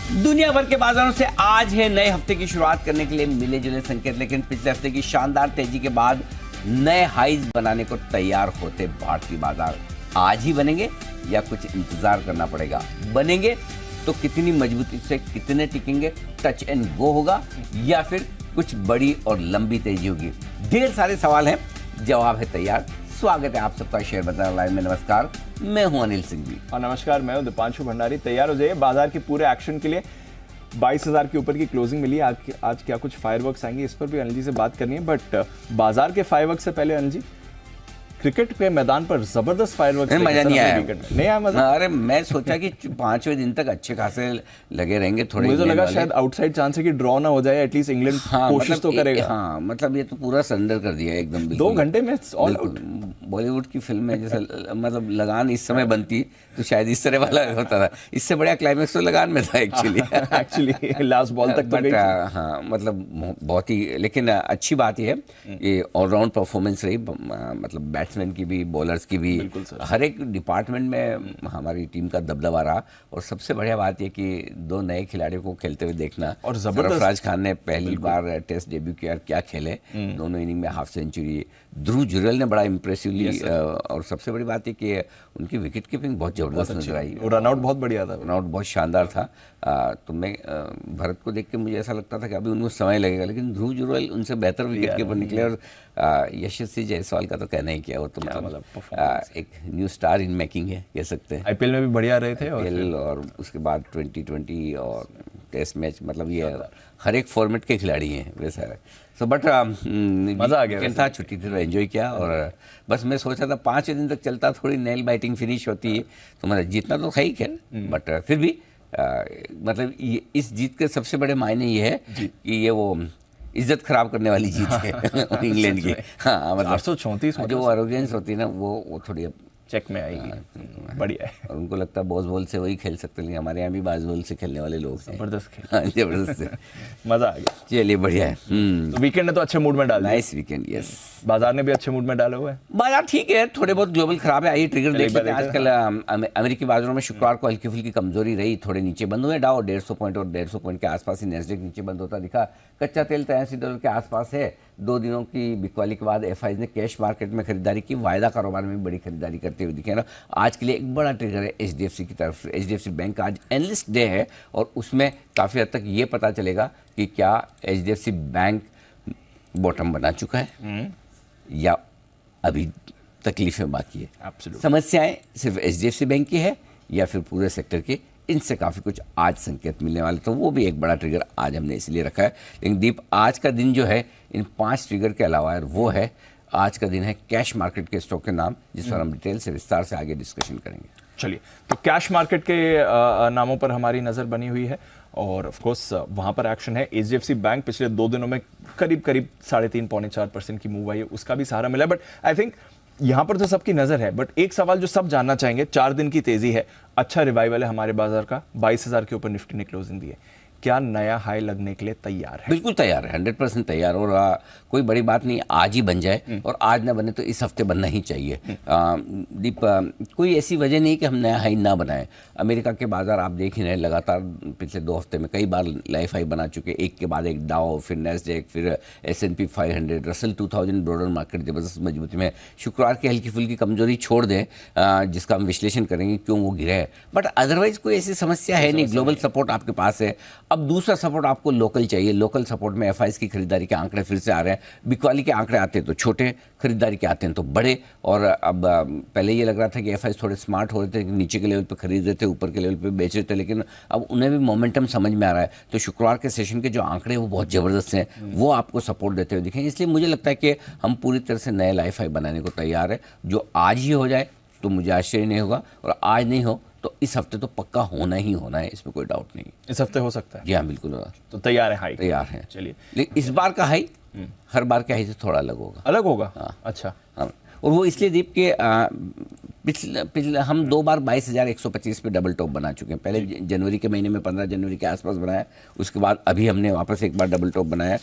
दुनिया भर के बाजारों से आज है नए हफ्ते की शुरुआत करने के लिए मिले जुले संकेत, लेकिन पिछले हफ्ते की शानदार तेजी के बाद नए हाईज बनाने को तैयार होते भारतीय बाजार आज ही बनेंगे या कुछ इंतजार करना पड़ेगा? बनेंगे तो कितनी मजबूती से कितने टिकेंगे? टच एंड गो होगा या फिर कुछ बड़ी और लंबी तेजी होगी? ढेर सारे सवाल हैं, जवाब है तैयार। स्वागत है आप सबका शेयर बाजार लाइव में। नमस्कार, मैं हूं अनिल सिंह भी। और नमस्कार, मैं हूं दीपांशु भंडारी। तैयार हो जाइए बाजार के पूरे एक्शन के लिए। 22,000 के ऊपर की क्लोजिंग मिली। आज क्या कुछ फायरवर्क्स आएंगे, इस पर भी अनिल जी से बात करनी है। बट बाजार के फायरवर्क्स से पहले अनिल जी, क्रिकेट के मैदान पर जबरदस्त फायरवर्क्स। मजा नहीं आया? नहीं आया मजा? अरे मैं सोचा कि 5वें दिन तक अच्छे खासे लगे रहेंगे थोड़े। मुझे तो लगा शायद आउटसाइड चांस है कि ड्रॉ ना हो जाए, एटलीस्ट इंग्लैंड कोशिश मतलब तो करेगा। हाँ, मतलब ये तो पूरा सरेंडर कर दिया एकदम। 2 घंटे में ऑल आउट। बॉलीवुड की फिल्म में जैसे मतलब लगान इस समय बनती तो शायद इस तरह वाला होता था। इससे बढ़िया क्लाइमेक्स तो लगान में था एक्चुअली लास्ट बॉल तक तो गई थी। हाँ, मतलब बहुत ही, लेकिन अच्छी बात यह है ये ऑलराउंड परफॉर्मेंस रही, मतलब बैट्समैन की भी, बॉलर्स की भी, हर एक डिपार्टमेंट में हमारी टीम का दबदबा रहा। और सबसे बढ़िया बात यह कि 2 नए खिलाड़ियों को खेलते हुए देखना। और सरफराज खान ने पहली बार टेस्ट डेब्यू किया, क्या खेले, दोनों इनिंग में हाफ सेंचुरी। ध्रुव जुरेल ने बड़ा इंप्रेसिवली और सबसे बड़ी बात है कि उनकी विकेट कीपिंग बहुत जबरदस्त नजर आई। रनआउट बहुत बढ़िया था, रनआउट बहुत शानदार था। तो मैं भरत को देख के मुझे ऐसा लगता था कि अभी उनको समय लगेगा, लेकिन ध्रुव जुरेल उनसे बेहतर विकेट कीपर निकले। और यशस्वी जायसवाल का तो कहना ही क्या, वो तो मतलब एक न्यू स्टार इन मेकिंग है, कह सकते हैं। आईपीएल में भी बढ़िया रहे थे और उसके बाद 2020 और टेस्ट मैच, मतलब ये हर एक फॉर्मेट के खिलाड़ी हैं वैसा है। सो बट मजा आ गया था, छुट्टी थी तो एंजॉय किया। और बस मैं सोचा था 5 दिन तक चलता, थोड़ी नेल बाइटिंग फिनिश होती है तो मतलब जीतना तो है ही खैर, बट फिर भी मतलब इस जीत के सबसे बड़े मायने ये है कि ये वो इज्जत खराब करने वाली जीत है इंग्लैंड की। हाँ, मतलब 834 जो अरोगेंस होती है ना, वो थोड़ी चेक में आएगी। बढ़िया है। और उनको लगता है बॉस बॉल से वही खेल सकते हैं, हमारे यहाँ भी बाज बॉल से खेलने वाले लोग हैं। जबरदस्त खेल। हाँ, जबरदस्त है। मजा आ गया। चलिए बढ़िया है। तो वीकेंड ने तो अच्छे मूड में डाल दिया। Nice weekend, yes. बाजार ने भी अच्छे मूड में डाला हुआ है। बाजार ठीक है, थोड़े बहुत ग्लोबल खराब है। आइए ट्रिगर देख लेते हैं। आजकल अमेरिकी बाजारों में शुक्रवार को हल्की फुल्की कमजोरी रही, थोड़े नीचे बंद हुए। डाउ 150 पॉइंट और 150 पॉइंट के आसपास ही, नैस्डैक नीचे बंद होता दिखा। कच्चा तेल $83 के आसपास है। 2 दिनों की बिकवाली के बाद एफआईज ने कैश मार्केट में खरीदारी की, वायदा कारोबार में भी बड़ी खरीदारी करते हुए दिखे ना। आज के लिए एक बड़ा ट्रिगर है एचडीएफसी की तरफ से। एचडीएफसी बैंक का आज एनालिस्ट डे है और उसमें काफ़ी हद तक ये पता चलेगा कि क्या एचडीएफसी बैंक बॉटम बना चुका है या अभी तकलीफें बाकी है। समस्याएं सिर्फ एचडीएफसी बैंक की है या फिर पूरे सेक्टर की? इनसे काफ़ी कुछ आज संकेत मिलने वाले, तो वो भी एक बड़ा ट्रिगर आज हमने इसलिए रखा है। लेकिन दीप, आज का दिन जो है इन 5 ट्रिगर के अलावा है, वो है आज का दिन है कैश मार्केट के स्टॉक के नाम, जिस पर हम डिटेल से विस्तार से आगे डिस्कशन करेंगे। चलिए, तो कैश मार्केट के नामों पर हमारी नज़र बनी हुई है और ऑफ कोर्स वहां पर एक्शन है। एचडीएफसी बैंक पिछले 2 दिनों में करीब 3.5 पौने 4% की मूव आई है, उसका भी सहारा मिला। बट आई थिंक यहां पर तो सबकी नजर है, बट एक सवाल जो सब जानना चाहेंगे, 4 दिन की तेजी है, अच्छा रिवाइवल है हमारे बाजार का। 22,000 के ऊपर निफ्टी ने क्लोजिंग दी है। क्या नया हाई लगने के लिए तैयार है? बिल्कुल तैयार है, 100% तैयार। और कोई बड़ी बात नहीं, आज ही बन जाए, और आज ना बने तो इस हफ्ते बनना ही चाहिए। दीप, कोई ऐसी वजह नहीं कि हम नया हाई ना बनाएं। अमेरिका के बाजार आप देख ही रहे हैं, लगातार पिछले 2 हफ्ते में कई बार लाइफ हाई बना चुके, एक के बाद एक। डाउ, फिर नैस्डैक, फिर S&P 500, रसल 2000 ब्रॉडर मार्केट जबरदस्त मजबूती में। शुक्रवार की हल्की फुल्की कमजोरी छोड़ दें, जिसका हम विश्लेषण करेंगे क्यों वो गिरा है, बट अदरवाइज कोई ऐसी समस्या है नहीं। ग्लोबल सपोर्ट आपके पास है। अब दूसरा सपोर्ट आपको लोकल चाहिए। लोकल सपोर्ट में एफआईज की खरीदारी के आंकड़े फिर से आ रहे हैं। बिकवाली के आंकड़े आते हैं तो छोटे, खरीदारी के आते हैं तो बड़े। और अब पहले ये लग रहा था कि एफआईज थोड़े स्मार्ट हो रहे थे, नीचे के लेवल पे खरीद रहे थे, ऊपर के लेवल पे बेच रहे थे, लेकिन अब उन्हें भी मोमेंटम समझ में आ रहा है। तो शुक्रवार के सेशन के जो आंकड़े हैं वो बहुत ज़बरदस्त हैं, वो आपको सपोर्ट देते हुए दिखेंगे। इसलिए मुझे लगता है कि हम पूरी तरह से नए लाइफ हाई बनाने को तैयार है। जो आज ही हो जाए तो मुझे आश्चर्य नहीं होगा, और आज नहीं हो तो इस हफ्ते तो पक्का होना ही होना है, इसमें कोई डाउट नहीं। इस हफ्ते हो सकता है? जी हाँ, बिल्कुल होगा। तो तैयार है हाई? तैयार है। चलिए, लेकिन इस बार का हाई हर बार के हाई से थोड़ा अलग होगा। अलग होगा? हाँ, अच्छा। हाँ, और वो इसलिए दीप के पिछले हम 2 बार 22,125 पे डबल टॉप बना चुके हैं। पहले जनवरी के महीने में 15 जनवरी के आसपास बनाया, उसके बाद अभी हमने वापस एक बार डबल टॉप बनाया।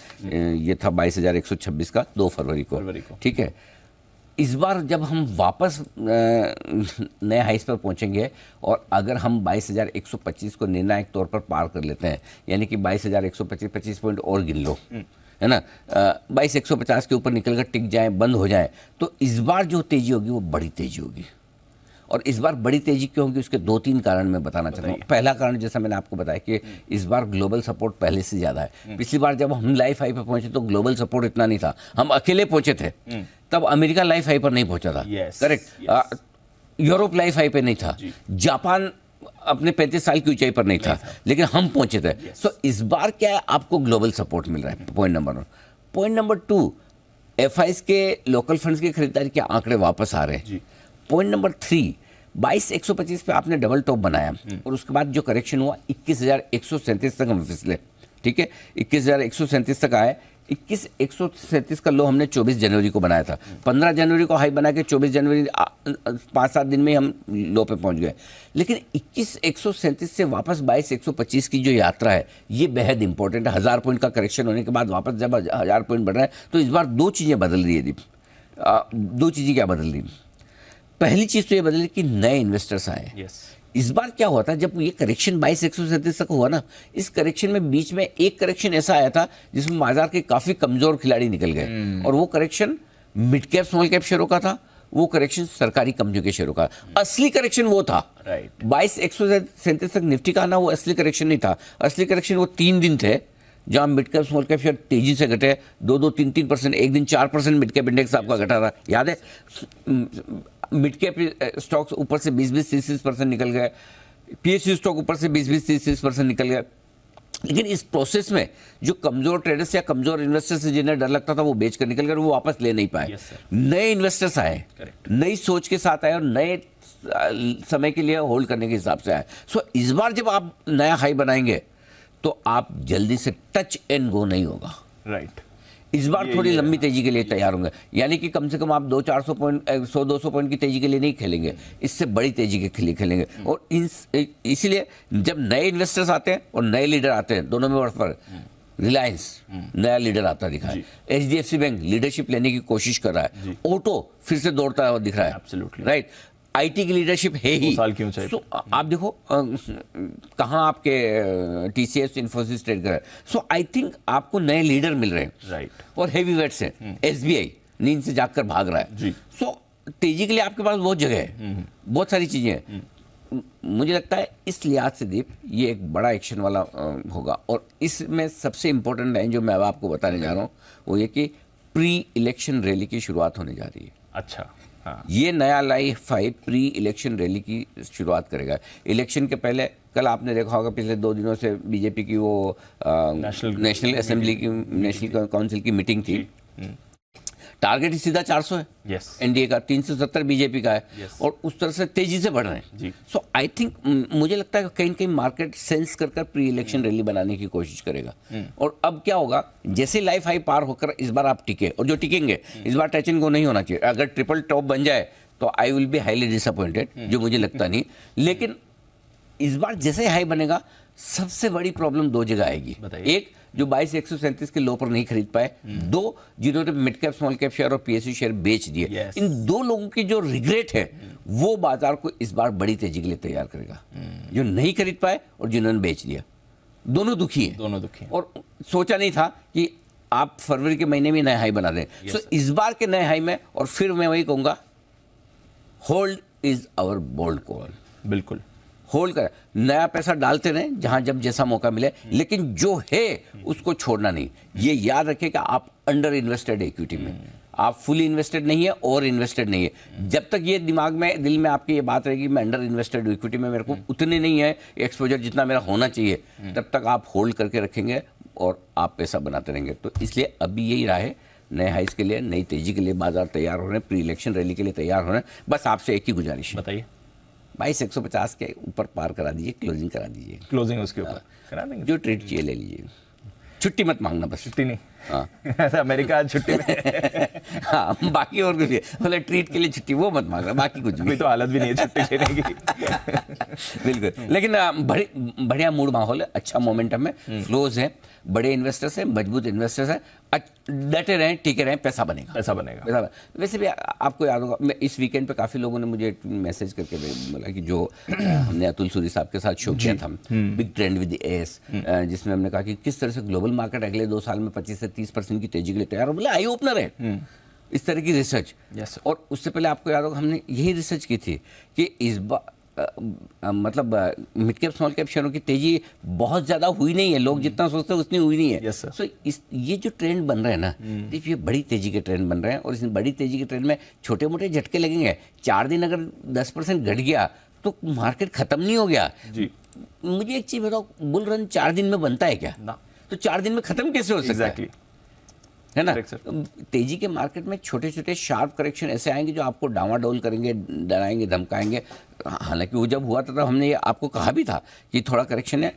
ये था 22,126 का 2 फरवरी को। ठीक है, इस बार जब हम वापस नए हाइस पर पहुंचेंगे और अगर हम 22,125 को निर्णायक तौर पर पार कर लेते हैं, यानी कि 22,125 25 पॉइंट और गिन लो, है ना, 22,150 के ऊपर निकल कर टिक जाए, बंद हो जाए, तो इस बार जो तेजी होगी वो बड़ी तेजी होगी। और इस बार बड़ी तेजी क्यों होगी, उसके 2-3 कारण मैं बताना चाहता हूँ। पहला कारण जैसा मैंने आपको बताया कि इस बार ग्लोबल सपोर्ट पहले से ज़्यादा है। पिछली बार जब हम लाइफ हाई पर पहुंचे तो ग्लोबल सपोर्ट इतना नहीं था, हम अकेले पहुंचे थे, तब अमेरिका लाइफ हाई पर नहीं पहुंचा था, करेक्ट, यूरोप लाइफ हाई पे नहीं था, जापान अपने 35 साल की ऊंचाई पर नहीं था, लेकिन हम पहुंचे थे। तो इस बार क्या है, आपको ग्लोबल सपोर्ट मिल रहा है, point number 1। Point number 2, FIIs के लोकल फंड्स की खरीदारी के आंकड़े वापस आ रहे हैं। पॉइंट नंबर 3, 22,125 पे आपने डबल टॉप बनाया और उसके बाद जो करेक्शन हुआ 21,137 तक हम फिसले, ठीक है, 21,137 तक आए। 21,137 का लो हमने 24 जनवरी को बनाया था, 15 जनवरी को हाई बना के 24 जनवरी 5-7 दिन में हम लो पे पहुंच गए। लेकिन 21,137 से वापस 22,125 की जो यात्रा है ये बेहद इंपॉर्टेंट है। 1000 पॉइंट का करेक्शन होने के बाद वापस जब 1000 पॉइंट बढ़ रहा है तो इस बार 2 चीज़ें बदल रही है दीप। 2 चीज़ें क्या बदल रही? पहली चीज़ तो ये बदली कि नए इन्वेस्टर्स आए। इस बार क्या हुआ था, जब ये करेक्शन 22,137 तक हुआ ना, इस करेक्शन में बीच में एक करेक्शन ऐसा आया था जिसमें बाजार के काफ़ी कमज़ोर खिलाड़ी निकल गए और वो correction mid cap small cap शेयरों का था, वो करेक्शन सरकारी कंपनियों के शेयरों का। असली करेक्शन वो था, 22,137 तक निफ्टी का आना वो असली करेक्शन नहीं था। असली करेक्शन वो 3 दिन थे जहां mid cap small cap share तेजी से घटे, 2-3%, एक दिन 4% मिड कैप इंडेक्स आपका घटा था, याद है? मिड कैप स्टॉक्स ऊपर से 20-30% निकल गए, पीएसयू स्टॉक ऊपर से 20-30% निकल गए। लेकिन इस प्रोसेस में जो कमजोर ट्रेडर्स या कमजोर इन्वेस्टर्स से जिन्हें डर लगता था वो बेच कर निकल गए, वो वापस ले नहीं पाए। नए इन्वेस्टर्स आए, नई सोच के साथ आए और नए समय के लिए होल्ड करने के हिसाब से आए। सो इस बार जब आप नया हाई बनाएंगे तो आप जल्दी से टच एंड गो नहीं होगा, राइट। इस बार थोड़ी लंबी तेजी के लिए तैयार होंगे, यानी कि कम से कम आप 200-400 पॉइंट 100-200 पॉइंट की तेजी के लिए नहीं खेलेंगे, इससे बड़ी तेजी के लिए खेलेंगे। और इसीलिए जब नए इन्वेस्टर्स आते हैं और नए लीडर आते हैं, दोनों में फर्क। रिलायंस नया लीडर आता दिखा है, एचडीएफसी बैंक लीडरशिप लेने की कोशिश कर रहा है, ऑटो फिर से दौड़ता हुआ दिख रहा है, एब्सोल्युटली राइट। आईटी की लीडरशिप है ही। साल की ऊंचाई आप देखो कहाँ आपके टीसीएस इन्फोसिस ट्रेड कर रहे हैं। सो आई थिंक आपको नए लीडर मिल रहे हैं, राइट, और हेवी वेट्स हैं। एसबीआई नींद से जागकर भाग रहा है। सो तेजी के लिए आपके पास बहुत जगह है, बहुत सारी चीजें हैं। मुझे लगता है इस लिहाज से दीप ये एक बड़ा एक्शन वाला होगा। और इसमें सबसे इंपॉर्टेंट लाइन जो मैं अब आपको बताने जा रहा हूँ वो ये कि प्री इलेक्शन रैली की शुरुआत होने जा रही है। अच्छा, हाँ। ये नया life high pre election rally की शुरुआत करेगा। इलेक्शन के पहले कल आपने देखा होगा पिछले 2 दिनों से बीजेपी की वो नेशनल असेंबली की, नेशनल काउंसिल की मीटिंग थी। टारगेट ही सीधा 400 है, एनडीए का 370 बीजेपी का है, और उस तरह से तेजी से बढ़ रहे हैं। सो आई थिंक मुझे लगता है कहीं कहीं मार्केट सेंस कर प्री इलेक्शन रैली बनाने की कोशिश करेगा। और अब क्या होगा, जैसे लाइफ हाई पार होकर इस बार आप टिके, और जो टिकेंगे इस बार टच एंड गो नहीं होना चाहिए। अगर ट्रिपल टॉप बन जाए तो I will be highly disappointed, जो मुझे लगता नहीं। लेकिन इस बार जैसे हाई बनेगा सबसे बड़ी प्रॉब्लम 2 जगह आएगी। एक, जो 22,137 के लो पर नहीं खरीद पाए, 2 जिन्होंने mid cap small cap share और पीएसयू शेयर बेच दिए। इन 2 लोगों की जो रिग्रेट है वो बाजार को इस बार बड़ी तेजी के लिए तैयार करेगा। जो नहीं खरीद पाए और जिन्होंने बेच दिया, दोनों दुखी हैं। और सोचा नहीं था कि आप फरवरी के महीने में नए हाई बना दें। सो इस बार के नए हाई में, और फिर मैं वही कहूंगा, hold is our bold call. बिल्कुल होल्ड कर, नया पैसा डालते रहें जहां जब जैसा मौका मिले, लेकिन जो है उसको छोड़ना नहीं। ये याद रखें कि आप अंडर इन्वेस्टेड इक्विटी में, आप फुली इन्वेस्टेड नहीं है और इन्वेस्टेड नहीं है। जब तक ये दिमाग में, दिल में आपकी ये बात रहेगी मैं अंडर इन्वेस्टेड इक्विटी में, मेरे को उतनी नहीं है एक्सपोजर जितना मेरा होना चाहिए, तब तक आप होल्ड करके रखेंगे और आप पैसा बनाते रहेंगे। तो इसलिए अभी यही राह है, नए हाइस के लिए, नई तेजी के लिए बाजार तैयार हो रहे हैं, प्री इलेक्शन रैली के लिए तैयार हो रहे हैं। बस आपसे एक ही गुजारिश है, बताइए। 22,150 के ऊपर पार करा दीजिए, क्लोजिंग करा दीजिए। क्लोजिंग उसके ऊपर करा देंगे, जो ट्रेड चाहिए ले लीजिए, छुट्टी मत मांगना, बस छुट्टी नहीं। अमेरिका आज छुट्टी में हाँ, बाकी और कुछ नहीं, मतलब ट्रीट के लिए छुट्टी वो मत मांगना, बाकी कुछ अभी भी। तो हालत भी नहीं है छुट्टी लेने की। बिल्कुल, लेकिन बढ़िया मूड माहौल है, अच्छा मोमेंटम है, फ्लोज है, बड़े इन्वेस्टर्स हैं, मजबूत इन्वेस्टर्स हैं, डटे रहें, टिके रहें, पैसा बनेगा। पैसा बनेगा। वैसे भी आपको याद होगा, मैं इस वीकेंड पे काफ़ी लोगों ने मुझे मैसेज करके बोला कि जो हमने अतुल सूरी साहब के साथ शो किया था, बिग ट्रेंड विद एस, जिसमें हमने कहा कि किस तरह से ग्लोबल मार्केट अगले 2 साल में 25 से 30% की तेजी के लिए तैयार हो, बोले आई ओपनर है इस तरह की रिसर्च। Yes, और उससे पहले आपको याद होगा हमने यही रिसर्च की थी कि इस बार मतलब मिड कैप स्मॉल कैप शेयरों की तेजी बहुत ज्यादा हुई नहीं है, लोग जितना सोचते हैं उतनी हुई नहीं है। Yes, sir. सो ये जो ट्रेंड बन रहे हैं ना, ये बड़ी तेजी के ट्रेंड बन रहे हैं, और इस बड़ी तेजी के ट्रेंड में छोटे मोटे झटके लगेंगे। 4 दिन अगर 10% घट गया तो मार्केट खत्म नहीं हो गया जी। मुझे एक चीज बताओ, बुल रन 4 दिन में बनता है क्या? ना। तो 4 दिन में खत्म कैसे हो सकता एग्जैक्टली है ना? Correct, sir. तो तेजी के मार्केट में छोटे छोटे शार्प करेक्शन ऐसे आएंगे जो आपको डावाडोल करेंगे, डराएंगे, धमकाएंगे। हालांकि वो जब हुआ था तब हमने ये आपको कहा भी था कि थोड़ा करेक्शन है,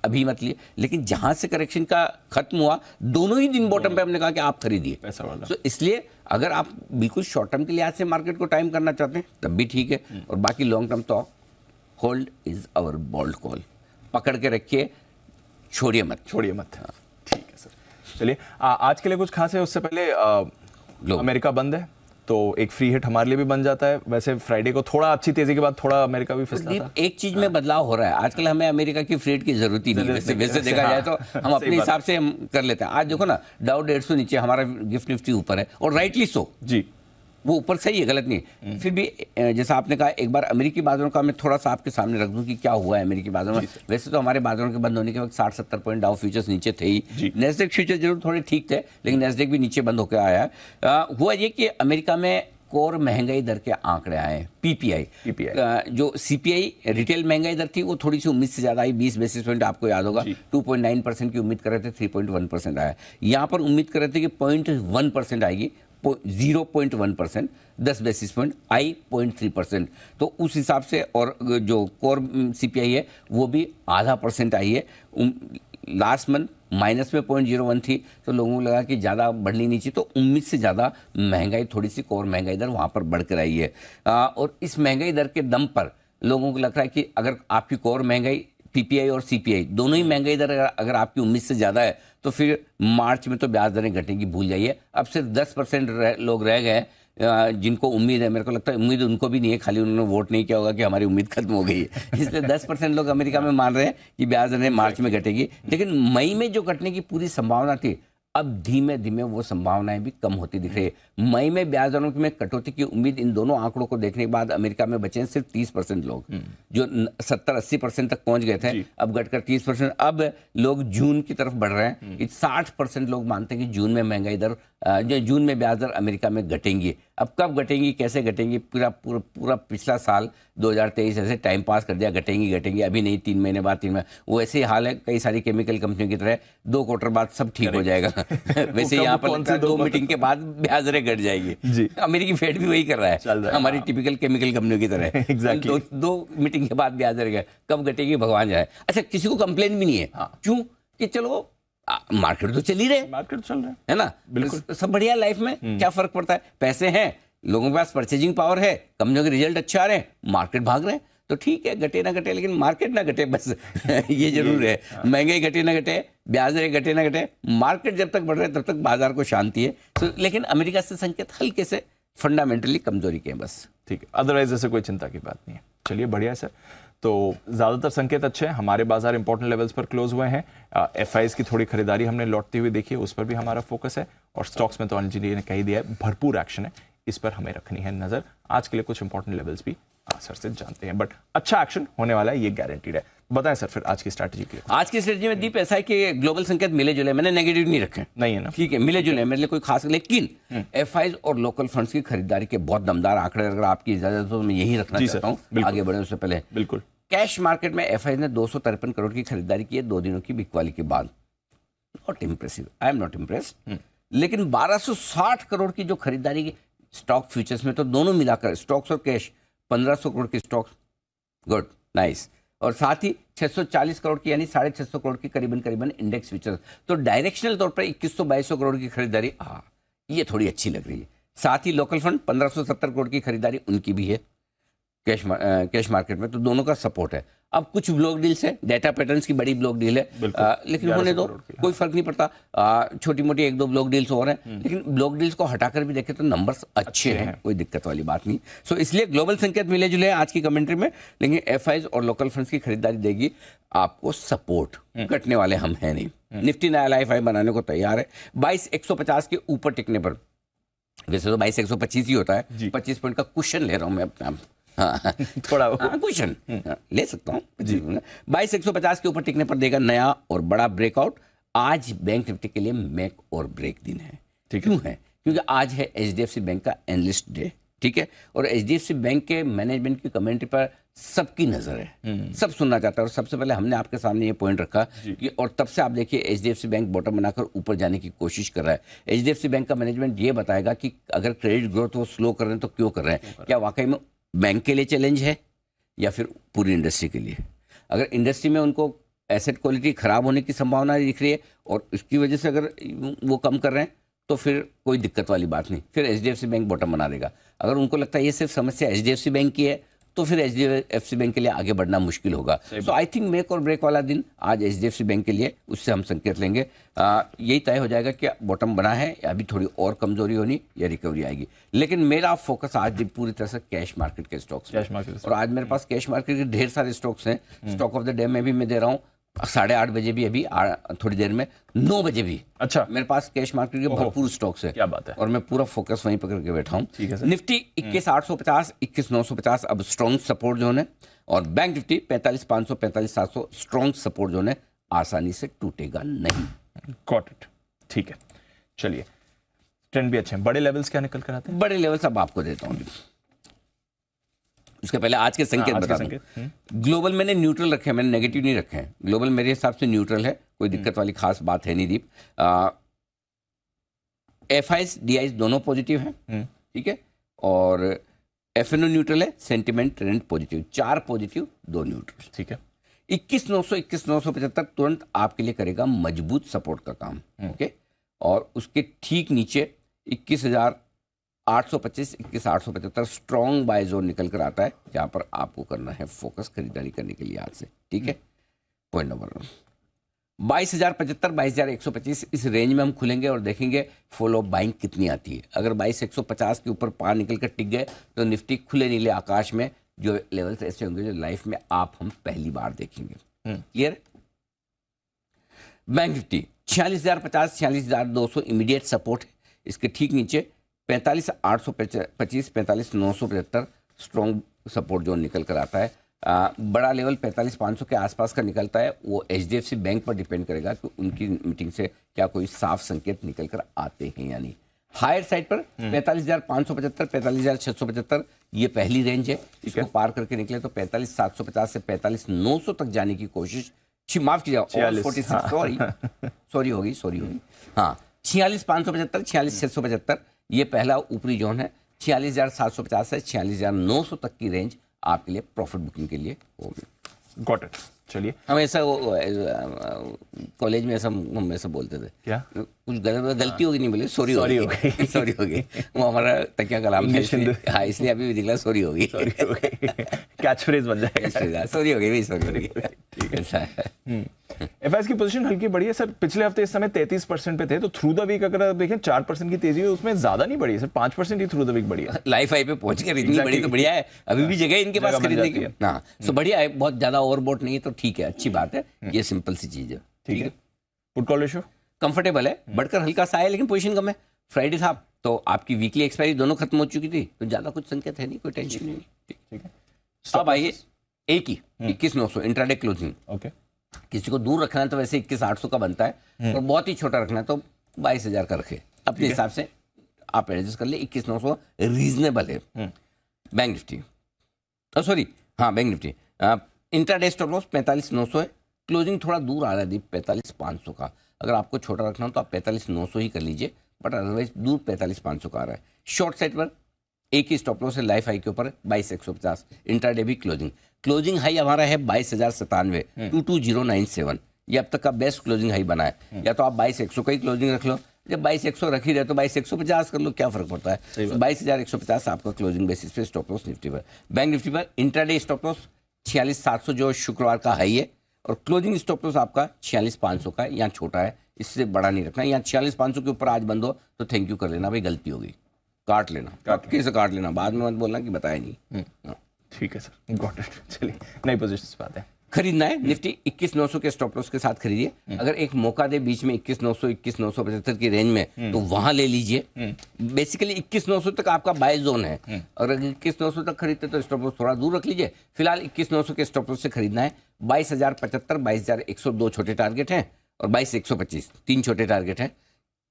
अभी मत लिए, लेकिन जहां से करेक्शन का खत्म हुआ दोनों ही दिन बॉटम पे हमने कहा कि आप खरीदिए पैसा वाला। तो इसलिए अगर आप बिल्कुल शॉर्ट टर्म के लिहाज से मार्केट को टाइम करना चाहते हैं तब भी ठीक है, और बाकी लॉन्ग टर्म तो hold is our bold call, पकड़ के रखिए, छोड़िए मत। ठीक है सर, चलिए आज के लिए कुछ खास है। उससे पहले अमेरिका बंद है तो एक फ्री हिट हमारे लिए भी बन जाता है। वैसे फ्राइडे को थोड़ा अच्छी तेजी के बाद थोड़ा अमेरिका भी फिसला था। एक चीज में बदलाव हो रहा है आजकल, हमें अमेरिका की फ्रेट की जरूरत ही नहीं है। वैसे देखा जाए तो हम अपने हिसाब से हम कर लेते हैं। आज देखो ना, डाउ 150 नीचे, हमारा गिफ्ट निफ्टी ऊपर है, और राइटली सो जी, वो ऊपर सही है, गलत नहीं। फिर भी जैसा आपने कहा, एक बार अमेरिकी बाजारों का मैं थोड़ा सा आपके सामने रख दूं कि क्या हुआ है अमेरिकी बाजारों में। वैसे तो हमारे बाजारों के बंद होने के वक्त 60-70 पॉइंट डाउ फ्यूचर्स नीचे थे ही, नेस्डेक फ्यूचर जरूर थोड़े ठीक थे, लेकिन नेस्डेक भी नीचे बंद होकर आया है। हुआ ये कि अमेरिका में कोर महंगाई दर के आंकड़े आए, पीपीआई। जो सीपीआई रिटेल महंगाई दर थी वो थोड़ी सी उम्मीद से ज्यादा आई, 20 बेसिस पॉइंट, आपको याद होगा 2.9% की उम्मीद कर रहे थे, 3.1% आया। यहाँ पर उम्मीद कर रहे थे कि 0.1% आएगी, 0.1%, 10 बेसिस पॉइंट आई 0.3%। तो उस हिसाब से, और जो कोर सीपीआई है वो भी 0.5% आई है। लास्ट मंथ माइनस में 0.01 थी, तो लोगों को लगा कि ज़्यादा बढ़नी नहीं चाहिए, तो उम्मीद से ज़्यादा महंगाई, थोड़ी सी कोर महंगाई दर वहाँ पर बढ़कर आई है। और इस महंगाई दर के दम पर लोगों को लग रहा है कि अगर आपकी कोर महंगाई, पीपीआई और सीपीआई दोनों ही महंगाई दर अगर आपकी उम्मीद से ज़्यादा है, तो फिर मार्च में तो ब्याज दरें घटेंगी, भूल जाइए। अब सिर्फ 10% लोग रह गए जिनको उम्मीद है। मेरे को लगता है उम्मीद उनको भी नहीं है, खाली उन्होंने वोट नहीं किया होगा कि हमारी उम्मीद खत्म हो गई है। इसलिए 10% लोग अमेरिका में मान रहे हैं कि ब्याज दरें मार्च में घटेगी, लेकिन मई में जो घटने की पूरी संभावना थी, अब धीमे धीमे वो संभावनाएं भी कम होती दिख रही है। मई में ब्याज दरों में कटौती की उम्मीद, इन दोनों आंकड़ों को देखने के बाद अमेरिका में बचे हैं सिर्फ 30% लोग, जो 70-80% तक पहुंच गए थे, अब घटकर 30%। अब लोग जून की तरफ बढ़ रहे हैं। 60% लोग मानते हैं कि जून में महंगाई दर, जून में ब्याज दर अमेरिका में घटेंगी। अब कब घटेंगी, कैसे घटेंगी, पूरा पिछला साल 2023 ऐसे टाइम पास कर दिया, घटेंगी अभी नहीं, 3 महीने बाद, 3 महीने, वो ऐसे ही हाल है कई सारी केमिकल कंपनियों की तरह, 2 क्वार्टर बाद सब ठीक हो जाएगा। वैसे यहाँ पर लगता है 2 मीटिंग के बाद ब्याज दरें घट जाएगी। अमेरिकी फेड भी वही कर रहा है, हमारी टिपिकल केमिकल कंपनियों की तरह। एग्जैक्टली 2 मीटिंग के बाद ब्याज दरें कब घटेगी भगवान जाए। अच्छा, किसी को कंप्लेन भी नहीं है, क्यों कि चलो मार्केट तो चल ही रहे, मार्केट चल रहा है ना, बिल्कुल सब बढ़िया लाइफ में, क्या फर्क पड़ता है, पैसे हैं, लोगों के पास परचेजिंग पावर है, कंपनियों के रिजल्ट अच्छे आ रहे हैं, मार्केट भाग रहे हैं, तो ठीक है, घटे ना घटे, लेकिन मार्केट ना घटे बस। ये जरूर है, महंगाई घटे ना घटे, ब्याज दरें घटे ना घटे, मार्केट जब तक बढ़ रहे तब तक बाजार को शांति है। तो लेकिन अमेरिका से संकेत हल्के से फंडामेंटली कमजोरी के हैं बस। ठीक है, अदरवाइज ऐसे कोई चिंता की बात नहीं है। चलिए, बढ़िया है सर। तो ज़्यादातर संकेत अच्छे हैं, हमारे बाजार इंपॉर्टेंट लेवल्स पर क्लोज हुए हैं। एफआईज की थोड़ी खरीदारी हमने लौटती हुई देखी है, उस पर भी हमारा फोकस है, और स्टॉक्स में तो अंजलि जी ने कही दिया है, भरपूर एक्शन है, इस पर हमें रखनी है नजर। आज के लिए कुछ इंपॉर्टेंट लेवल्स भी सर से जानते हैं, बट अच्छा एक्शन होने वाला है, ये गारंटीड है। बताएं सर फिर आज की स्ट्रैटेजी के लिए। आज की स्ट्रैटेजी में दीप ऐसा है कि ग्लोबल संकेत मिले जुले, मैंने नेगेटिव नहीं रखे, नहीं है ना, ठीक है, मिले जुले मेरे लिए कोई खास, लेकिन एफआईज और लोकल फंड्स की खरीदारी के बहुत दमदार आंकड़े, अगर आपकी इजाजत हो तो मैं यही रखना चाहता हूँ आगे बढ़ने उससे पहले। बिल्कुल। कैश मार्केट में एफआईज ने 253 करोड़ की खरीदारी की है 2 दिनों की बिकवाली के बाद। Not impressive, I am not impressed. लेकिन 1260 करोड़ की जो खरीदारी की स्टॉक फ्यूचर्स में, तो दोनों मिलाकर स्टॉक्स और कैश 1500 करोड़ के स्टॉक्स, गुड, नाइस। और साथ ही 640 करोड़ की यानी 650 करोड़ की करीबन करीबन इंडेक्स फ्यूचर्स। तो डायरेक्शनल तौर पर 2100-2200 करोड़ की खरीदारी ये थोड़ी अच्छी लग रही है। साथ ही लोकल फंड 1570 करोड़ की खरीदारी उनकी भी है कैश मार्केट में, तो दोनों का सपोर्ट है। अब कुछ ब्लॉक डील्स है, डेटा पैटर्न्स की बड़ी ब्लॉक डील है, लेकिन होने दो, कोई फर्क नहीं पड़ता। छोटी मोटी 1-2 ब्लॉक डील्स और हैं, लेकिन ब्लॉक डील्स को हटाकर भी देखें तो नंबर्स अच्छे हैं, कोई दिक्कत वाली बात नहीं। सो इसलिए ग्लोबल संकेत मिले जुले हैं आज की कमेंट्री में, लेकिन एफआईज और लोकल फंड्स की खरीदारी देगी आपको सपोर्ट, कटने वाले हम हैं नहीं। निफ्टी नया लाइफ हाई बनाने को तैयार है 22,150 के ऊपर टिकने पर। वैसे तो 22,125 ही होता है, 25 पॉइंट का कुशन ले रहा हूं मैं अपने आप, थोड़ा क्वेश्चन ले सकता हूँ। 22,150 के ऊपर टिकने पर देगा नया और बड़ा ब्रेकआउट। आज बैंक निफ्टी के लिए मेक और ब्रेक दिन है। क्यों है? क्योंकि आज है एचडीएफसी बैंक का एनालिस्ट डे, ठीक है, और एचडीएफसी बैंक के मैनेजमेंट की कमेंट्री पर सबकी नजर है, सब सुनना चाहता है। और सबसे पहले हमने आपके सामने ये पॉइंट रखा कि, और तब से आप देखिए एचडीएफसी बैंक बॉटम बनाकर ऊपर जाने की कोशिश कर रहा है। एचडीएफसी बैंक का मैनेजमेंट ये बताएगा कि अगर क्रेडिट ग्रोथ वो स्लो कर रहे हैं तो क्यों कर रहे हैं, क्या वाकई में बैंक के लिए चैलेंज है या फिर पूरी इंडस्ट्री के लिए। अगर इंडस्ट्री में उनको एसेट क्वालिटी खराब होने की संभावना दिख रही है और इसकी वजह से अगर वो कम कर रहे हैं तो फिर कोई दिक्कत वाली बात नहीं, फिर एचडीएफसी बैंक बॉटम बना देगा। अगर उनको लगता है ये सिर्फ समस्या एचडीएफसी बैंक की है तो फिर एचडीएफसी बैंक के लिए आगे बढ़ना मुश्किल होगा। सो आई थिंक मेक और ब्रेक वाला दिन आज एचडीएफसी बैंक के लिए, उससे हम संकेत लेंगे। यही तय हो जाएगा कि बॉटम बना है या अभी थोड़ी और कमजोरी होनी या रिकवरी आएगी। लेकिन मेरा फोकस आज पूरी तरह से कैश मार्केट के स्टॉक्स, और आज मेरे पास कैश मार्केट के ढेर सारे स्टॉक्स हैं। स्टॉक ऑफ द डे में भी मैं दे रहा हूँ 8:30 बजे भी, अभी थोड़ी देर में 9 बजे भी। अच्छा, मेरे पास कैश मार्केट के भरपूर स्टॉक्स है। क्या बात है। और मैं पूरा फोकस वहीं पकड़ के बैठा हूँ। निफ्टी 21,850, 21,950 अब स्ट्रॉन्ग सपोर्ट जोन है, और bank Nifty 45,500, 45,700 strong support zone है, आसानी से टूटेगा नहीं। गॉट इट, ठीक है। चलिए, ट्रेंड भी अच्छे हैं। बड़े लेवल्स क्या निकल कर आते हैं? बड़े लेवल्स अब आपको देता हूँ, उसके पहले आज के संकेत बता दूं। ग्लोबल मैंने न्यूट्रल रखे हैं, मैंने नेगेटिव नहीं रखे हैं। ग्लोबल मेरे हिसाब से न्यूट्रल है, कोई दिक्कत वाली खास बात है नहीं। दीप, एफआईज डीआईज दोनों पॉजिटिव हैं, ठीक है, और एफएनओ न्यूट्रल है, sentiment trend positive, 4 positive 2 neutral, ठीक है। 21,900 21,975 तुरंत आपके लिए करेगा मजबूत सपोर्ट का काम, ओके, और उसके ठीक नीचे 21,825 21,875 स्ट्रॉन्ग बाय जोन निकल कर आता है, जहां पर आपको करना है फोकस खरीदारी करने के लिए आज से, ठीक है। पॉइंट नंबर 22,075 22,125 इस रेंज में हम खुलेंगे और देखेंगे फॉलो बाइंग कितनी आती है। अगर 22,150 के ऊपर पार निकल कर टिक गए तो निफ्टी खुले नीले आकाश में जो लेवल्स ऐसे होंगे जो लाइफ में हम पहली बार देखेंगे। Clear? Bank Nifty 46,050 46,200 immediate support है, इसके ठीक नीचे 45,825 45,975 स्ट्रॉन्ग सपोर्ट जोन निकल कर आता है। बड़ा लेवल 45,500 के आसपास का निकलता है, वो एचडीएफसी बैंक पर डिपेंड करेगा कि उनकी मीटिंग से क्या कोई साफ संकेत निकल कर आते हैं यानी। हायर साइड पर 45,575 45,675 ये पहली रेंज है, इसको पार करके निकले तो 45,750 से 45,900 तक जाने की कोशिश, माफ कीजिएगा 46 सॉरी होगी हाँ 46,575 46,675 ये पहला ऊपरी जोन है। 46,750 से 46,900 तक की रेंज आपके लिए प्रॉफिट बुकिंग के लिए होगी। Got it. चलिए, हम ऐसा कॉलेज में हम ऐसा बोलते थे, क्या कुछ गलती होगी नहीं बोले सॉरी हो गई सॉरी हो गई, वो हमारा तकिया कलाम है, इसलिए अभी भी दिखला सॉरी हो गई कैच फ्रेज बन जाएगा, सॉरी हो गई सॉरी हो गई। ठीक है। एफआईएस की पोजीशन हल्की बढ़ी है सर, पिछले हफ्ते इस समय 33% पे थे, तो थ्रू द वीक अगर आप देखें 4% की तेजी है, उसमें ज्यादा नहीं बढ़ी है सर, 5% ही थ्रू द वीक बढ़ी है। लाइफ हाई पे पहुंच कर इतनी बड़ी तो बढ़िया है, अभी भी जगह इनके पास खरीदने की। हाँ, सो बढ़िया है, बहुत ज्यादा ओवरबोट नहीं है तो ठीक है, अच्छी बात है, ये सिंपल सी चीज है। ठीक है। पुट कॉल रेशियो कंफर्टेबल है, बढ़कर हल्का सा है लेकिन पोजीशन कम है। फ्राइडे था तो आपकी वीकली एक्सपायरी दोनों खत्म हो चुकी थी, तो ज्यादा कुछ संकेत है नहीं, कोई टेंशन नहीं। ठीक है। अब आइए एक ही 21,900 इंट्राडे क्लोजिंग। ओके, किसी को दूर रखना है तो वैसे 21,800 का बनता है, और बहुत ही छोटा रखना है तो 22,000 का रखे, अपने हिसाब से आप एडजस्ट कर ले। 21,900 रीजनेबल है। Bank Nifty bank Nifty intraday stop loss 45,900 है, क्लोजिंग थोड़ा दूर आ रहा है 45,500 का। अगर आपको छोटा रखना हो तो आप 45,900 ही कर लीजिए, बट अदरवाइज दूर 45,500 का आ रहा है। शॉर्ट साइड पर एक ही स्टॉप लॉस है लाइफ हाई के ऊपर 22,150, इंट्राडे भी क्लोजिंग क्लोजिंग हाई हमारा है 22,097, 22,097। ये अब तक का बेस्ट क्लोजिंग हाई बना है। या तो आप 22,100 का ही क्लोजिंग रख लो, जब 22,100 रख ही रहे तो 22,150 कर लो, क्या फर्क पड़ता है। 22,150 आपका क्लोजिंग बेसिस पे स्टॉप लॉस निफ्टी पर। बैंक निफ्टी पर इंट्राडे स्टॉप लॉस 46,700 जो शुक्रवार का हाई है, और क्लोजिंग स्टॉप लॉस आपका 46,500 का है। यहाँ छोटा है, इससे बड़ा नहीं रखना। यहाँ 46,500 के ऊपर आज बंद हो तो थैंक यू कर लेना, भाई गलती हो गई, काट लेना, कैसे काट लेना, बाद में मत बोलना कि बताया नहीं। ठीक है सर, गॉट इट। चलिए नई पोजीशंस पे आते हैं। खरीदना है निफ्टी 21,900 के स्टॉप लॉस के साथ खरीदिए। अगर एक मौका दे बीच में 21,900 21,975 की रेंज में, तो वहां ले लीजिए। बेसिकली 21,900 तक आपका बाय जोन है, और अगर 21,900 तक खरीदते तो स्टॉप लॉस थोड़ा दूर रख लीजिए। फिलहाल 21,900 के स्टॉप लॉस से खरीदना है। 22,075, 22,102 छोटे टारगेट हैं, और 22,125 तीन छोटे टारगेट हैं।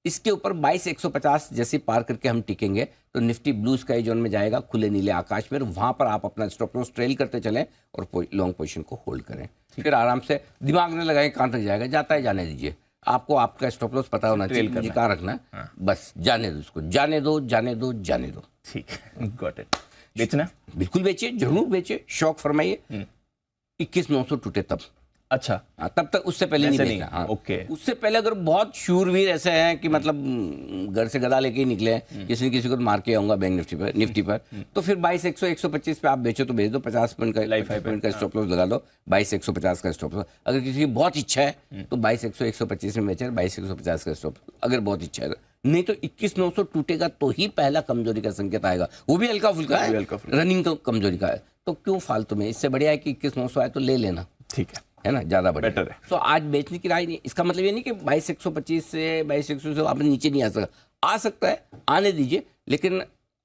इसके ऊपर 22,150 जैसे पार करके हम टिकेंगे तो निफ्टी ब्लू स्काई जोन में जाएगा, खुले नीले आकाश में। वहां पर आप अपना स्टॉप लॉस ट्रेल करते चलें और लॉन्ग पोजीशन को होल्ड करें। फिर आराम से दिमाग में लगाएं कहां तक जाएगा, जाता है जाने दीजिए। आपको आपका स्टॉप लॉस पता होना चाहिए, मुझे कहां रखना है। हाँ। बस जाने दो उसको, जाने दो जाने दो जाने दो। ठीक है, गॉट इट। बेचना? बिल्कुल बेचिए, जरूर बेचिए, शौक फरमाइए। 21,900 टूटे तब, अच्छा, हाँ, तब तक उससे पहले नहीं बेचना। हाँ, ओके। उससे पहले अगर बहुत शूरवीर ऐसे हैं कि मतलब घर से गदा लेके ही निकले हैं, किसी न किसी को मार के आऊंगा बैंक निफ्टी पर, तो फिर 22,100 125 पे आप बेचो तो बेच दो। 50 पॉइंट का लाइफ हाई पॉइंट का स्टॉप लॉस लगा दो, 22,150 का स्टॉप लॉस। अगर किसी की बहुत इच्छा है तो 22,100 125 में बेचे, 22,150 का स्टॉप, अगर बहुत इच्छा है। नहीं तो 21,900 टूटेगा तो ही पहला कमजोरी का संकेत आएगा, वो भी हल्का फुल्का है, रनिंग कमजोरी का है। तो क्यों फालतू में, इससे बढ़िया है कि 21,900 आए तो ले लेना, ठीक है ना, ज्यादा बेटर है। तो आज बेचने की राय नहीं। इसका मतलब ये नहीं कि 22,125 से 22,100 से आपने नीचे नहीं आ सकता है, आने दीजिए, लेकिन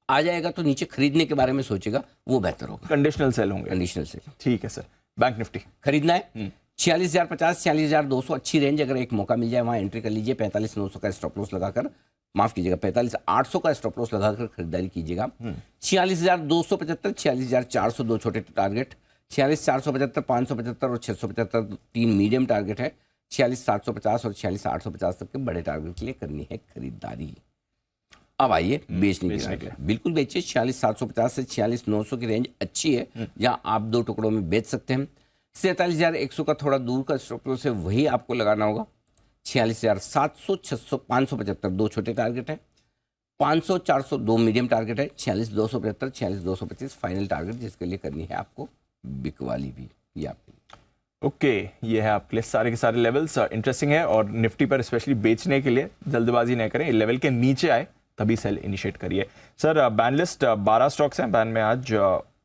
आ जाएगा तो नीचे खरीदने के बारे में सोचेगा, वो बेहतर होगा। कंडीशनल सेल होंगे? Conditional cell. ठीक है सर। बैंक निफ्टी खरीदना है 46,050 46,200 अच्छी रेंज, अगर एक मौका मिल जाए वहां एंट्री कर लीजिए। 45,900 का स्टॉप लॉस लगाकर, माफ कीजिएगा 45,800 का स्टॉप लॉस लगाकर खरीदारी कीजिएगा। 46,275 46,400 दो छोटे टारगेट, 46,475 575 और 675 तीन मीडियम टारगेट है। 46,750 और 46,850 तक के बड़े टारगेट के लिए करनी है खरीदारी। अब आइए बेचने की राय। बिल्कुल बेचिए। 46,750 से 46,900 की रेंज अच्छी है, जहां आप दो टुकड़ों में बेच सकते हैं। 47,100 का थोड़ा दूर का स्टॉप लॉस है, वही आपको लगाना होगा। 46,700 600 575 दो छोटे टारगेट है, 500 400 दो मीडियम टारगेट है, 46,275 46,225 फाइनल टारगेट, जिसके लिए करनी है आपको बिकवाली भी। ये आपकी ओके, ये है आपके लिए सारे के सारे लेवल्स इंटरेस्टिंग है। और निफ्टी पर स्पेशली बेचने के लिए जल्दबाजी नहीं करें, लेवल के नीचे आए तभी सेल इनिशिएट करिए। सर बैन लिस्ट 12 स्टॉक्स हैं बैन में। आज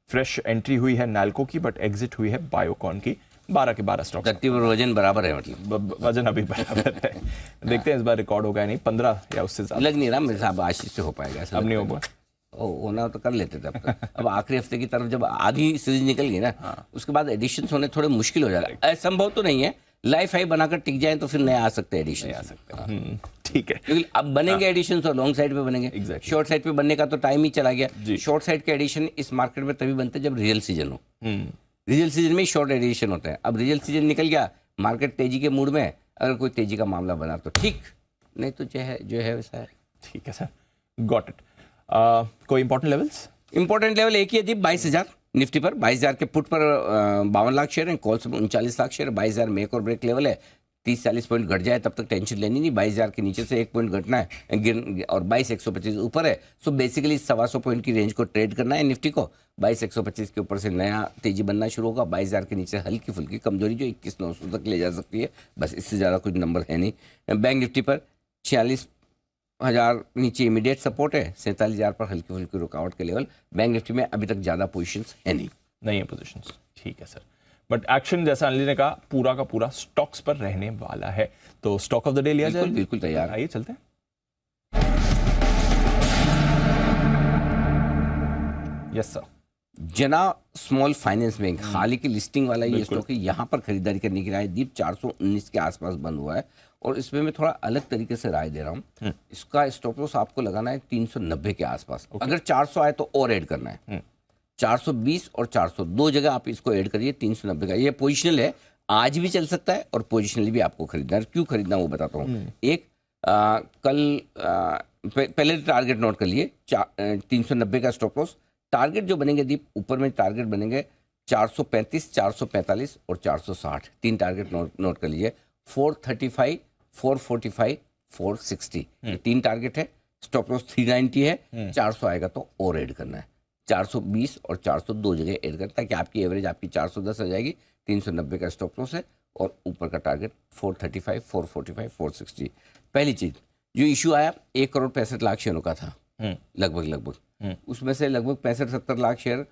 फ्रेश एंट्री हुई है नैल्को की, बट एग्जिट हुई है बायोकॉन की। 12 के 12 स्टॉक्स। धरती पर वजन बराबर है, मतलब वजन अभी बराबर है। देखते हैं इस बार रिकॉर्ड होगा नहीं, 15 या उससे ज्यादा लग नहीं रहा मेरे साहब, आशीष से हो पाएगा। अब नहीं होगा, होना तो कर लेते थे अब तक। अब आखिरी हफ्ते की तरफ जब आधी सीरीज निकल गई ना, उसके बाद एडिशन होने थोड़े मुश्किल हो जाएगा। असंभव तो नहीं है, लाइफ हाई बनाकर टिक जाए तो फिर नए आ सकते हैं एडिशन, आ सकते हैं। ठीक है, क्योंकि अब बनेंगे एडिशन और लॉन्ग साइड पे बनेंगे। शॉर्ट साइड पे बनने का तो टाइम ही चला गया। शॉर्ट साइड के एडिशन इस मार्केट में तभी बनते हैं जब रियल सीजन हो। रियल सीजन में शॉर्ट एडिशन होता है। अब रियल सीजन निकल गया, मार्केट तेजी के मूड में, अगर कोई तेजी का मामला बना तो ठीक, नहीं तो जो है वैसा है। ठीक है सर, गॉट इट। कोई इंपॉर्टेंट लेवल्स? इंपॉर्टेंट लेवल एक ही है दीप, 22,000 निफ्टी पर। 22,000 के पुट पर 52 लाख शेयर हैं, कॉल्स में 39 लाख शेयर। 22,000 में एक और ब्रेक लेवल है। 30-40 पॉइंट घट जाए तब तक टेंशन लेनी नहीं। 22,000 के नीचे से 1 पॉइंट घटना है और 22,125 ऊपर है। सो बेसिकली 125 पॉइंट की रेंज को ट्रेड करना है निफ्टी को। 22,125 के ऊपर से नया तेजी बनना शुरू होगा। 22,000 के नीचे हल्की फुल्की कमजोरी जो 21,900 तक ले जा सकती है, बस इससे ज़्यादा कुछ नंबर है नहीं। बैंक निफ्टी पर 46,000 नीचे इमीडिएट सपोर्ट है, 47,000 पर हल्की फुल्की रुकावट के लेवल। बैंक निफ्टी में अभी तक ज़्यादा पोजीशंस है नहीं है पोजीशंस। ठीक है सर, बट एक्शन जैसा अनिल ने कहा पूरा का पूरा स्टॉक्स पर रहने वाला है। तो स्टॉक ऑफ द डे लिया जाए? बिल्कुल तैयार, आइए चलते हैं। Yes sir. जना स्मॉल फाइनेंस बैंक हाल ही की लिस्टिंग वाला ये स्टॉक है, यहाँ पर खरीदारी करने की राय दीप 419 के आसपास बंद हुआ है। और इसमें मैं थोड़ा अलग तरीके से राय दे रहा हूँ। इसका स्टॉप लॉस आपको लगाना है 390 के आसपास। अगर 400 आए तो और ऐड करना है। 420 और 400 दो जगह आप इसको ऐड करिए। 390 का ये पोजिशनल है, आज भी चल सकता है और पोजिशनली भी आपको खरीदना है। क्यों खरीदना वो बताता हूँ। एक कल पहले टारगेट नोट कर लिए 390 का स्टॉप लॉस। टारगेट जो बनेंगे दीप, ऊपर में टारगेट बनेंगे 435, 445 और 460, 3 टारगेट नोट कर लीजिए। 435, 445, 460, ये 3 टारगेट है। स्टॉप लॉस 390 है, 400 आएगा तो और ऐड करना है। 420 और 400 दो जगह ऐड करता है कि आपकी एवरेज आपकी 410 आ जाएगी। 390 का स्टॉप लॉस है और ऊपर का टारगेट 435, 445, 460। पहली चीज जो इशू आया 1,65,00,000 शेयरों का था लगभग, उसमें से लगभग 65-70 लाख शेयर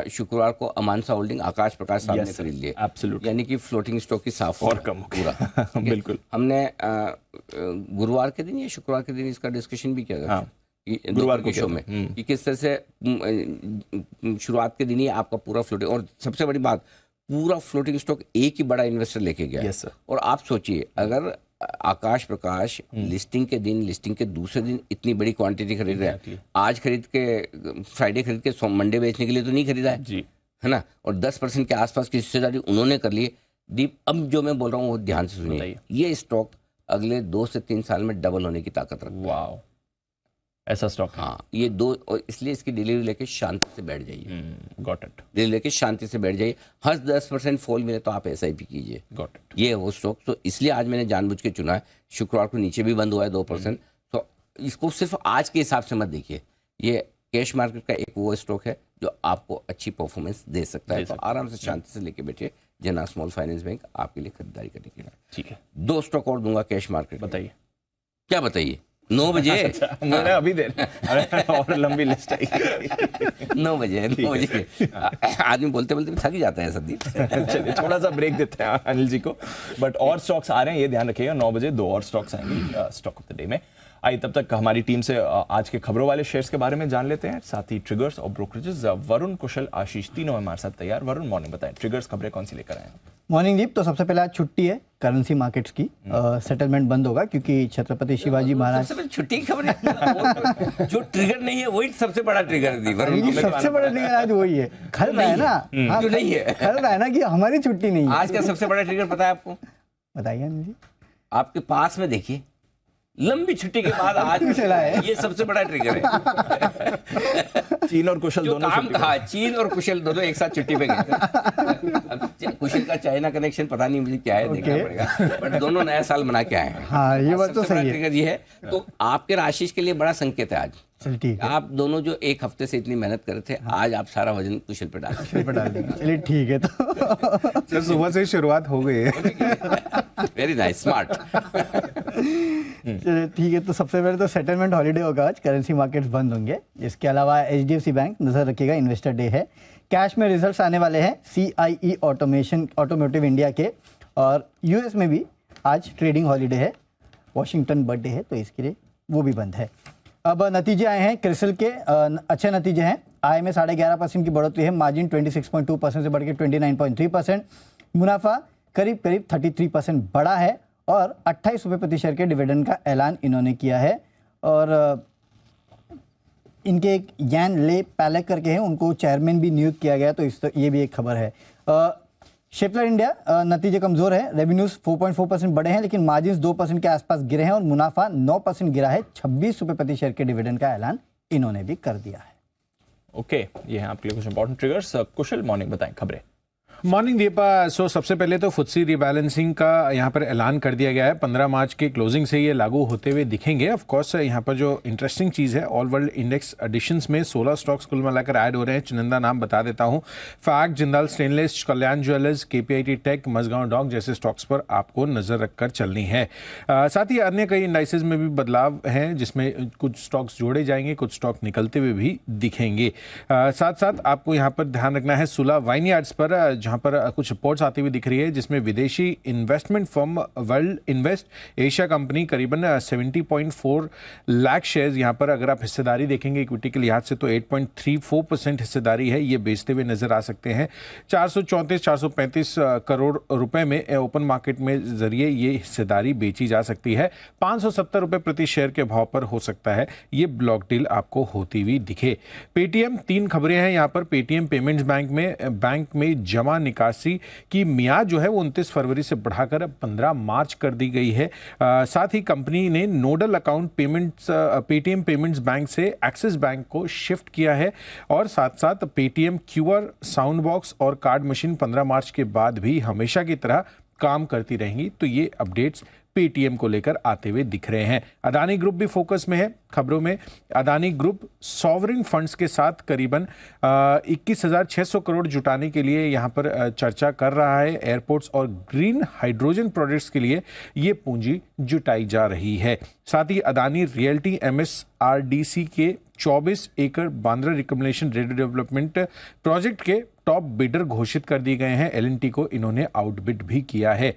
शुक्रवार को अमानसा होल्डिंग आकाश प्रकाश साहब ने खरीद लिए। Absolutely. यानी कि फ्लोटिंग स्टॉक की साफ और कम पूरा बिल्कुल। हमने गुरुवार के दिन या शुक्रवार के दिन इसका डिस्कशन भी किया था। हाँ, गुरुवार के शो में कि किस तरह से शुरुआत के दिन ही आपका पूरा फ्लोटिंग, और सबसे बड़ी बात पूरा फ्लोटिंग स्टॉक एक ही बड़ा इन्वेस्टर लेके गया। Yes, sir. और आप सोचिए अगर आकाश प्रकाश लिस्टिंग के दिन, लिस्टिंग के दूसरे दिन इतनी बड़ी क्वांटिटी खरीद रहा है, आज खरीद के फ्राइडे खरीद के मंडे बेचने के लिए तो नहीं खरीदा है जी, है ना। और 10% के आसपास की हिस्सेदारी उन्होंने कर ली। दीप, अब जो मैं बोल रहा हूँ वो ध्यान से सुनिए, ये स्टॉक अगले 2 से 3 साल में डबल होने की ताकत रखता है। वाओ, ऐसा स्टॉक। हाँ, ये 2, और इसलिए इसकी डिलीवरी लेके शांति से बैठ जाइए। Got it. डिलीवरी लेके शांति से बैठ जाइए। हर 10% फॉल मिले तो आप SIP कीजिए। Got it. ये है वो स्टॉक। तो इसलिए आज मैंने जानबूझ के चुना है। शुक्रवार को नीचे भी बंद हुआ है 2%। तो इसको सिर्फ आज के हिसाब से मत देखिए। ये कैश मार्केट का एक वो स्टॉक है जो आपको अच्छी परफॉर्मेंस दे सकता है। तो आराम से शांति से लेके बैठिए। जना स्मॉल फाइनेंस बैंक आपके लिए खरीदारी करने के लिए। ठीक है, 2 स्टॉक और दूंगा कैश मार्केट। बताइए। क्या बताइए? 9 बजे मैंने अभी दे और लंबी लिस्ट आई। 9 बजे आदमी बोलते बोलते थक ही जाता है संदीप। चलिए थोड़ा सा ब्रेक देते हैं अनिल जी को। बट और स्टॉक्स आ रहे हैं, ये ध्यान रखिएगा। 9 बजे 2 और स्टॉक्स आएंगे स्टॉक ऑफ द डे में। आइए तब तक हमारी टीम से आज के खबरों वाले शेयर्स के बारे में जान लेते हैं, साथ ही ट्रिगर्स और ब्रोकरेजेस। वरुण, कुशल, आशीष तीनों हमारे साथ तैयार। वरुण, मॉर्निंग बताएं, ट्रिगर्स खबरें कौन सी लेकर आए हैं? मॉर्निंग दीप। तो सबसे पहले आज छुट्टी है करेंसी मार्केट्स की, सेटलमेंट बंद होगा क्योंकि छत्रपति शिवाजी महाराज। सबसे पहले छुट्टी की खबर है। जो ट्रिगर नहीं है वही सबसे बड़ा ट्रिगर थी वरुण। सबसे बड़ा ट्रिगर आज वही है, खल रहा है ना। हाँ, जो नहीं है, खल रहा है ना कि हमारी छुट्टी नहीं है। आज का सबसे बड़ा ट्रिगर पता है आपको? बताइए अनिल जी। आपके पास में देखिए, लंबी छुट्टी के बाद आज चला है। ये सबसे बड़ा ट्रिगर है। चीन और कुशल दोनों छुट्टी पे। हाँ, चीन और कुशल दोनों एक साथ छुट्टी पे गए थे। कुशल का चाइना कनेक्शन पता नहीं मुझे क्या है, देखना पड़ेगा। बट दोनों नया साल मना के आए हैं। हाँ, ये बात तो सबसे बड़ा सही है। ट्रिगर ये है। तो आपके आशीष के लिए बड़ा संकेत है आज। चल ठीक है, आप दोनों जो एक हफ्ते से इतनी मेहनत कर रहे थे, आज आप सारा वजन कुशल पे डाल फिर पे डाल देंगे। चलिए ठीक है। तो सुबह से शुरुआत हो गई है। Very nice, smart. चलिए ठीक है। तो सबसे पहले तो सेटलमेंट हॉलीडे होगा आज, करेंसी मार्केट्स बंद होंगे। इसके अलावा HDFC बैंक, नजर रखिएगा, इन्वेस्टर डे है। कैश में रिजल्ट्स आने वाले हैं CIE ऑटोमोटिव इंडिया के, और US में भी आज ट्रेडिंग हॉलीडे है, वॉशिंगटन बर्थडे है, तो इसके लिए वो भी बंद है। अब नतीजे आए हैं क्रिसिल के, अच्छे नतीजे हैं। आय में 11.5% की बढ़ोतरी है, मार्जिन 26.2% से बढ़ के 29.3%, मुनाफा करीब 33% बढ़ा है, और 28 रुपये प्रति शेयर के डिविडेंड का ऐलान इन्होंने किया है। और इनके एक यान ले पैलेक करके हैं, उनको चेयरमैन भी नियुक्त किया गया, तो ये भी एक खबर है। शेफलर इंडिया, नतीजे कमजोर है, रेवेन्यूज 4.4% बढ़े हैं, लेकिन मार्जिन्स 2% के आसपास गिरे हैं, और मुनाफा 9% गिरा है। 26 रुपये प्रति शेयर के डिविडेंड का ऐलान इन्होंने भी कर दिया है। ओके, ये हैं आपके लिए कुछ इंपॉर्टेंट ट्रिगर्स। कुशल, मॉर्निंग बताएं खबरें। मॉर्निंग दीपा। सो सबसे पहले तो फुत्सी रिबैलेंसिंग का यहाँ पर ऐलान कर दिया गया है। 15 मार्च के क्लोजिंग से ये लागू होते हुए दिखेंगे। ऑफ कोर्स यहाँ पर जो इंटरेस्टिंग चीज़ है, ऑल वर्ल्ड इंडेक्स एडिशंस में 16 स्टॉक्स कुल मिलाकर ऐड हो रहे हैं। चुनिंदा नाम बता देता हूँ, FACT, Jindal stainless, Kalyan jewellers, KPIT tech, Mazagon dock जैसे स्टॉक्स पर आपको नजर रखकर चलनी है। साथ ही अन्य कई इंडाइसेस में भी बदलाव हैं, जिसमें कुछ स्टॉक्स जोड़े जाएंगे, कुछ स्टॉक निकलते हुए भी दिखेंगे। साथ साथ आपको यहाँ पर ध्यान रखना है सुला वाइनयार्ड्स पर, जहाँ पर कुछ रिपोर्ट्स आती हुई दिख रही है, जिसमें विदेशी investment firm world invest Asia company करीबन 70.4 लाख शेयर्स, यहाँ पर अगर आप हिस्सेदारी देखेंगे इक्विटी के लिहाज से तो 8.34% हिस्सेदारी है, ये बेचते हुए नजर आ सकते हैं। 434-435 करोड़ रुपए में ओपन मार्केट में जरिए ये हिस्सेदारी बेची जा सकती है। 570 रुपए प्रति शेयर के भाव पर हो सकता है ये ब्लॉक डील आपको होती हुई दिखे। पेटीएम, 3 खबरें हैं यहाँ पर। पेटीएम पेमेंट्स बैंक में जमा निकासी की मियाद जो है वो 29 फरवरी से बढ़ाकर अब 15 मार्च कर दी गई है। साथ ही कंपनी ने nodal account payments Paytm payments bank से एक्सिस बैंक को शिफ्ट किया है और साथ साथ पेटीएम क्यूआर, साउंड बॉक्स और कार्ड मशीन 15 मार्च के बाद भी हमेशा की तरह काम करती रहेंगी। तो ये अपडेट्स पेटीएम को लेकर आते हुए दिख रहे हैं। अदानी ग्रुप भी फोकस में है खबरों में। अदानी ग्रुप सॉवरिन फंड्स के साथ करीबन 21,600 करोड़ जुटाने के लिए यहां पर चर्चा कर रहा है। एयरपोर्ट्स और ग्रीन हाइड्रोजन प्रोजेक्ट्स के लिए ये पूंजी जुटाई जा रही है। साथ ही अदानी रियल्टी MSRDC के 24 एकड़ बांद्रा रिकमलेशन रेडियो डेवलपमेंट प्रोजेक्ट के टॉप बिडर घोषित कर दिए गए हैं। L&T को इन्होंने आउटबिड भी किया है।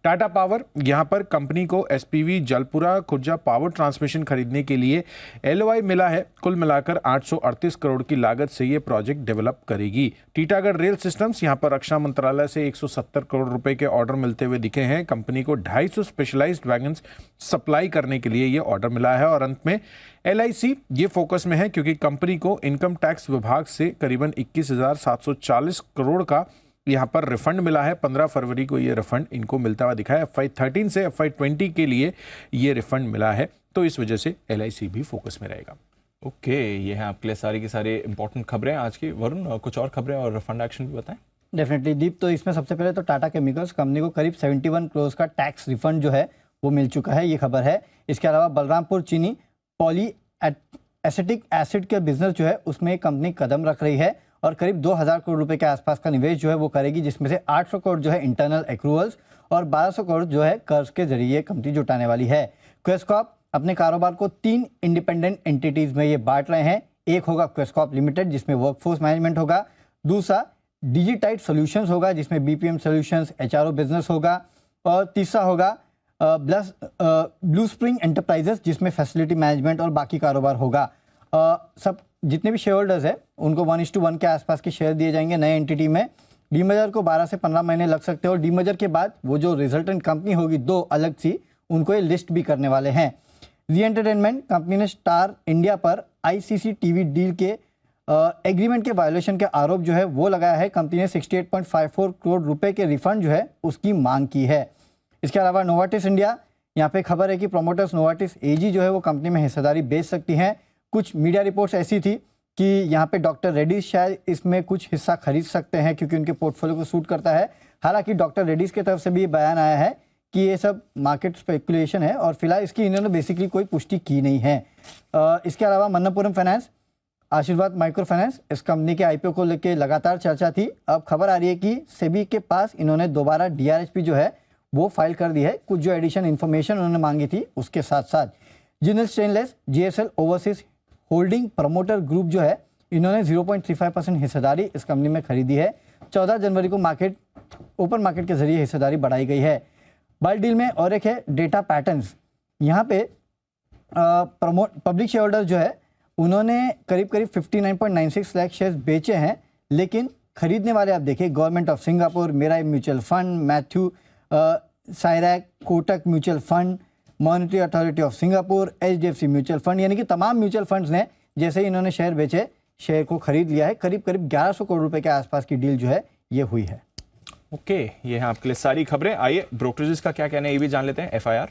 टाटा पावर यहां पर कंपनी को SPV Jalpura Khurja power transmission खरीदने के लिए LOI मिला है। कुल मिलाकर 838 करोड़ की लागत से ये प्रोजेक्ट डेवलप करेगी। टीटागढ़ रेल सिस्टम्स यहां पर रक्षा मंत्रालय से 170 करोड़ रुपए के ऑर्डर मिलते हुए दिखे हैं। कंपनी को 250 स्पेशलाइज्ड वैगन्स सप्लाई करने के लिए ये ऑर्डर मिला है। और अंत में LIC ये फोकस में है क्योंकि कंपनी को इनकम टैक्स विभाग से करीबन 21,740 करोड़ का यहाँ पर रिफंड मिला है। 15 फरवरी को ये रिफंड इनको मिलता हुआ दिखा है। FY13 से FY20 के लिए ये रिफंड मिला है, तो इस वजह से LIC भी फोकस में रहेगा। ओके, ये है आपके लिए सारी की सारी इंपॉर्टेंट खबरें आज की। वरुण, कुछ और खबरें और फंड एक्शन भी बताएं। डेफिनेटली दीप, तो इसमें सबसे पहले तो टाटा केमिकल्स कंपनी को करीब 71 करोड़ का टैक्स रिफंड जो है वो मिल चुका है, ये खबर है। इसके अलावा बलरामपुर चीनी पॉली एसिटिक एसिड के बिजनेस जो है उसमें कंपनी कदम रख रही है और करीब 2,000 करोड़ रुपए के आसपास का निवेश जो है वो करेगी, जिसमें से 800 करोड़ जो है इंटरनल एक्रूवल्स और 1200 करोड़ जो है कर्ज के जरिए कंपनी जुटाने वाली है। क्वेस्कॉप अपने कारोबार को 3 इंडिपेंडेंट एंटिटीज में ये बांट रहे हैं। एक होगा क्वेस्कॉप लिमिटेड जिसमें वर्कफोर्स मैनेजमेंट होगा, दूसरा डिजिटाइट सॉल्यूशंस होगा जिसमें BPM सॉल्यूशंस HRO बिजनेस होगा, और तीसरा होगा ब्लू स्प्रिंग एंटरप्राइजेस जिसमें फैसिलिटी मैनेजमेंट और बाकी कारोबार होगा। सब जितने भी शेयर होल्डर्स हैं उनको 1:1 के आसपास के शेयर दिए जाएंगे नए एंटिटी में। डीमर्जर को 12 से 15 महीने लग सकते हैं और डीमर्जर के बाद वो जो रिजल्टेंट कंपनी होगी 2 अलग सी, उनको ये लिस्ट भी करने वाले हैं। जी एंटरटेनमेंट कंपनी ने स्टार इंडिया पर ICC TV डील के एग्रीमेंट के वायोलेशन के आरोप जो है वो लगाया है। कंपनी ने 68.54 करोड़ रुपए के रिफंड जो है उसकी मांग की है। इसके अलावा नोवाटिस इंडिया, यहाँ पे खबर है कि प्रोमोटर्स नोवाटिस AG जो है वो कंपनी में हिस्सेदारी बेच सकती हैं। कुछ मीडिया रिपोर्ट्स ऐसी थी कि यहाँ पे डॉक्टर रेड्डीज शायद इसमें कुछ हिस्सा खरीद सकते हैं क्योंकि उनके पोर्टफोलियो को सूट करता है। हालांकि डॉक्टर रेड्डीज की तरफ से भी बयान आया है कि ये सब मार्केट स्पेकुलेशन है और फिलहाल इसकी इन्होंने बेसिकली कोई पुष्टि की नहीं है। इसके अलावा मन्नपुरम फाइनेंस, आशीर्वाद माइक्रो फाइनेंस, इस कंपनी के IPO को लेकर लगातार चर्चा थी। अब खबर आ रही है कि सेबी के पास इन्होंने दोबारा DRHP जो है वो फाइल कर दी है। कुछ जो एडिशन इन्फॉर्मेशन उन्होंने मांगी थी उसके साथ साथ Jindal stainless GSL overseas holding promoter group जो है इन्होंने 0.35% हिस्सेदारी इस कंपनी में खरीदी है। 14 जनवरी को ओपन मार्केट के जरिए हिस्सेदारी बढ़ाई गई है। बल्क डील में और एक है डेटा पैटर्न्स। यहाँ पे पब्लिक शेयर होल्डर जो है उन्होंने करीब 59.96 लाख शेयर्स बेचे हैं, लेकिन खरीदने वाले आप देखिए government of Singapore, Mirae mutual fund, Mathew Cyriac, Kotak mutual fund, monetary authority of Singapore, HDFC mutual fund, यानी कि तमाम म्यूचुअल फंड्स ने जैसे ही इन्होंने शेयर बेचे शेयर को खरीद लिया है। करीब 1100 करोड़ रुपए के आसपास की डील जो है ये हुई है। ओके, ये है आपके लिए सारी खबरें। आइए ब्रोकरेजेस का क्या कहना है ये भी जान लेते हैं। FIR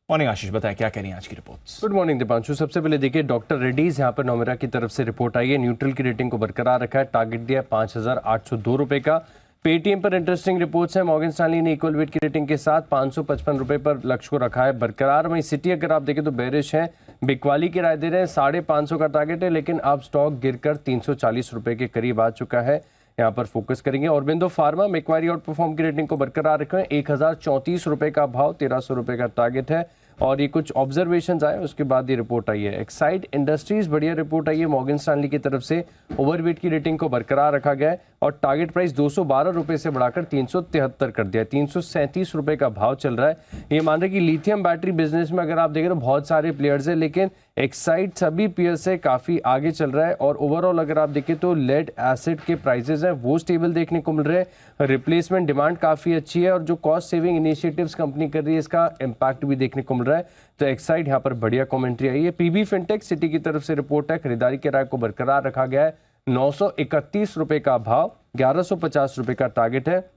मॉर्निंग आशीष, बताएं क्या कह रही हैं आज की रिपोर्ट्स। Good morning Deepanshu. सबसे पहले देखिए डॉक्टर रेड्डीज यहाँ पर नोमेरा की तरफ से रिपोर्ट आई है। न्यूट्रल की रेटिंग को बरकरार रखा है, टारगेट दिया 5,802 रुपए का। पेटीएम पर इंटरेस्टिंग रिपोर्ट्स है। मॉर्गन स्टैनली ने इक्वल वेट की रेटिंग के साथ 555 रुपए पर लक्ष्य को रखा है बरकरार। वहीं सिटी अगर आप देखें तो बेरिश है, बिकवाली की राय दे रहे हैं, 550 का टारगेट है, लेकिन अब स्टॉक गिरकर 340 रुपए के करीब आ चुका है। यहाँ पर फोकस करेंगे। Aurobindo Pharma Macquarie outperform की रेटिंग को बरकरार रखें, 1034 रुपए का भाव, 1300 रुपए का टारगेट है। और ये कुछ ऑब्जर्वेशंस आए उसके बाद ये रिपोर्ट आई है। एक्साइड इंडस्ट्रीज बढ़िया रिपोर्ट आई है मॉर्गन स्टैनली की तरफ से, ओवरवेट की रेटिंग को बरकरार रखा गया है। और टारगेट प्राइस 212 रुपए से बढ़ाकर 373 कर दिया है। 337 रुपए का भाव चल रहा है। ये मान रहे कि लिथियम बैटरी बिजनेस में अगर आप देखें तो बहुत सारे प्लेयर्स हैं, लेकिन एक्साइड सभी पेयर्स से काफ़ी आगे चल रहा है। और ओवरऑल अगर आप देखें तो लेड एसिड के प्राइसेस हैं वो स्टेबल देखने को मिल रहे हैं। रिप्लेसमेंट डिमांड काफ़ी अच्छी है और जो कॉस्ट सेविंग इनिशिएटिव्स कंपनी कर रही है इसका इम्पैक्ट भी देखने को मिल रहा है। तो एक्साइड यहाँ पर बढ़िया कमेंट्री आई है। पीबी फिनटेक सिटी की तरफ से रिपोर्ट है, खरीदारी के राय को बरकरार रखा गया है। 931 रुपए का भाव, 1150 रुपए का टारगेट है।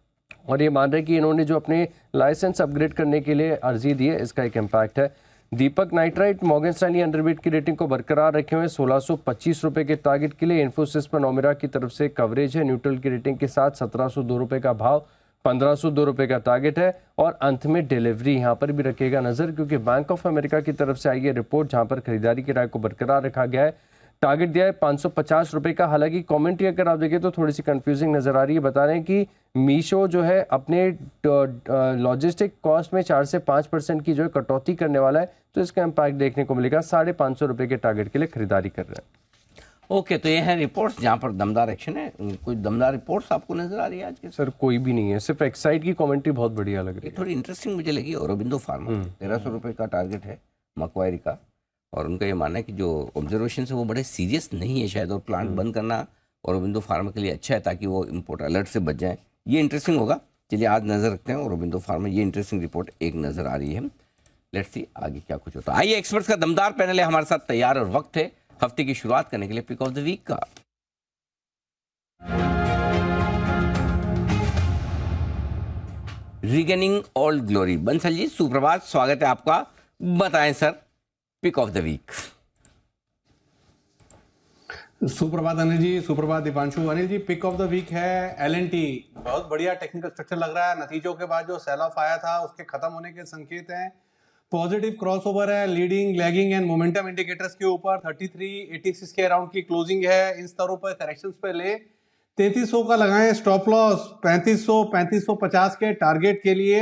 और ये मान रहे कि इन्होंने जो अपने लाइसेंस अपग्रेड करने के लिए अर्जी दी है इसका एक इम्पैक्ट है। दीपक नाइट्राइट मॉर्गन स्टैनली अंडरवेट की रेटिंग को बरकरार रखे हुए 1625 रुपए के टारगेट के लिए। इन्फोसिस पर नोमेरा की तरफ से कवरेज है न्यूट्रल की रेटिंग के साथ। 1702 रुपए का भाव, 1502 रुपए का टारगेट है। और अंत में डिलीवरी यहाँ पर भी रखेगा नजर, क्योंकि बैंक ऑफ अमेरिका की तरफ से आई है रिपोर्ट जहाँ पर खरीदारी की राय को बरकरार रखा गया है। टारगेट दिया है 550 रुपए का। हालांकि कमेंट्री अगर आप देखें तो थोड़ी सी कंफ्यूजिंग नजर आ रही है। बता रहे हैं कि मीशो जो है अपने लॉजिस्टिक कॉस्ट में 4 से 5% की जो है कटौती करने वाला है, तो इसका इम्पैक्ट देखने को मिलेगा। 550 रुपए के टारगेट के लिए खरीदारी कर रहे हैं। ओके, तो ये है रिपोर्ट्स जहाँ पर दमदार एक्शन है। कोई दमदार रिपोर्ट्स आपको नजर आ रही है आज के? सर कोई भी नहीं है, सिर्फ एक्साइड की कमेंट्री बहुत बढ़िया लग रही है। थोड़ी इंटरेस्टिंग मुझे लगी। औरोबिंदो फार्मा 1300 रुपये का टारगेट है मकवायरी का, और उनका ये मानना है कि जो ऑब्जर्वेशन है वो बड़े सीरियस नहीं है शायद, और प्लांट बंद करना औरोबिंदो फार्मा के लिए अच्छा है ताकि वो इम्पोर्ट अलर्ट से बच जाए। ये इंटरेस्टिंग होगा। चलिए आज नज़र रखते हैं औरोबिंदो फार्मा। ये इंटरेस्टिंग रिपोर्ट एक नज़र आ रही है। लेट्स सी आगे क्या कुछ होता है। आइए, एक्सपर्ट्स का दमदार पैनल है हमारे साथ तैयार, और वक्त है हफ्ते की शुरुआत करने के लिए पिक ऑफ द वीक का। Regaining old glory. Bansal ji सुप्रभात, स्वागत है आपका। बताएं sir, pick of the week. सुप्रभात अनिल जी, सुप्रभात Dipanshu. Anil ji, pick of the week है L&T। बहुत बढ़िया टेक्निकल स्ट्रक्चर लग रहा है। नतीजों के बाद जो सेल ऑफ आया था उसके खत्म होने के संकेत हैं। पॉजिटिव क्रॉसओवर है leading, lagging and momentum indicators के ऊपर। 3386 के अराउंड की क्लोजिंग है। इन स्तरों पर करेक्शंस पे ले 3300 का लगाएं स्टॉप लॉस। 3500 3550 के टारगेट के लिए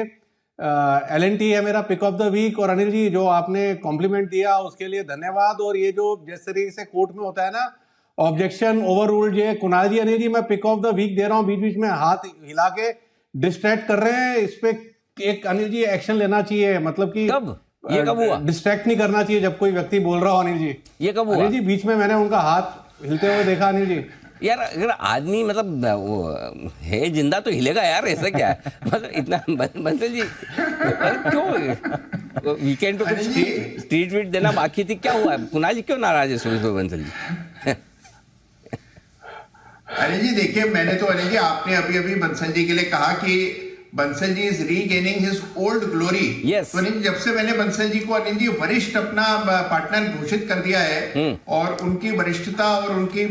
L&T है मेरा पिक ऑफ द वीक। और अनिल जी, जो आपने कॉम्प्लीमेंट दिया उसके लिए धन्यवाद। और ये जो जिस तरीके से कोर्ट में होता है ना, ऑब्जेक्शन ओवर रूल्ड, ये कुणाल जी अनिल जी मैं पिक ऑफ द वीक दे रहा हूँ। बीच बीच में हाथ हिला के डिस्ट्रैक्ट कर रहे हैं। इस पे एक अनिल जी एक्शन लेना चाहिए, मतलब कि कब ये कब हुआ? डिस्ट्रैक्ट नहीं करना चाहिए जब कोई व्यक्ति बोल रहा हो। अनिल जी, ये कब हुआ? अनिल जी, बीच में मैंने उनका हाथ हिलते हुए देखा। अनिल जी यार, अगर आदमी मतलब वो है जिंदा तो हिलेगा यार, ऐसा क्या है? मतलब इतना बंसल जी क्यों वीकेंड पे कुछ ट्रीट वीट देना बाकी थी, क्या हुआ? कुणाल जी क्यों नाराज है सुबह बंसल जी? अनिल जी देखिए, मैंने तो अनिल जी, आपने अभी अभी बंसल जी के लिए कहा कि Bansal ji is regaining his old glory. Yes. तो अनिल जी, जब से मैंने बंसल जी को अनिल जी वरिष्ठ अपना पार्टनर घोषित कर दिया है और उनकी वरिष्ठता और उनकी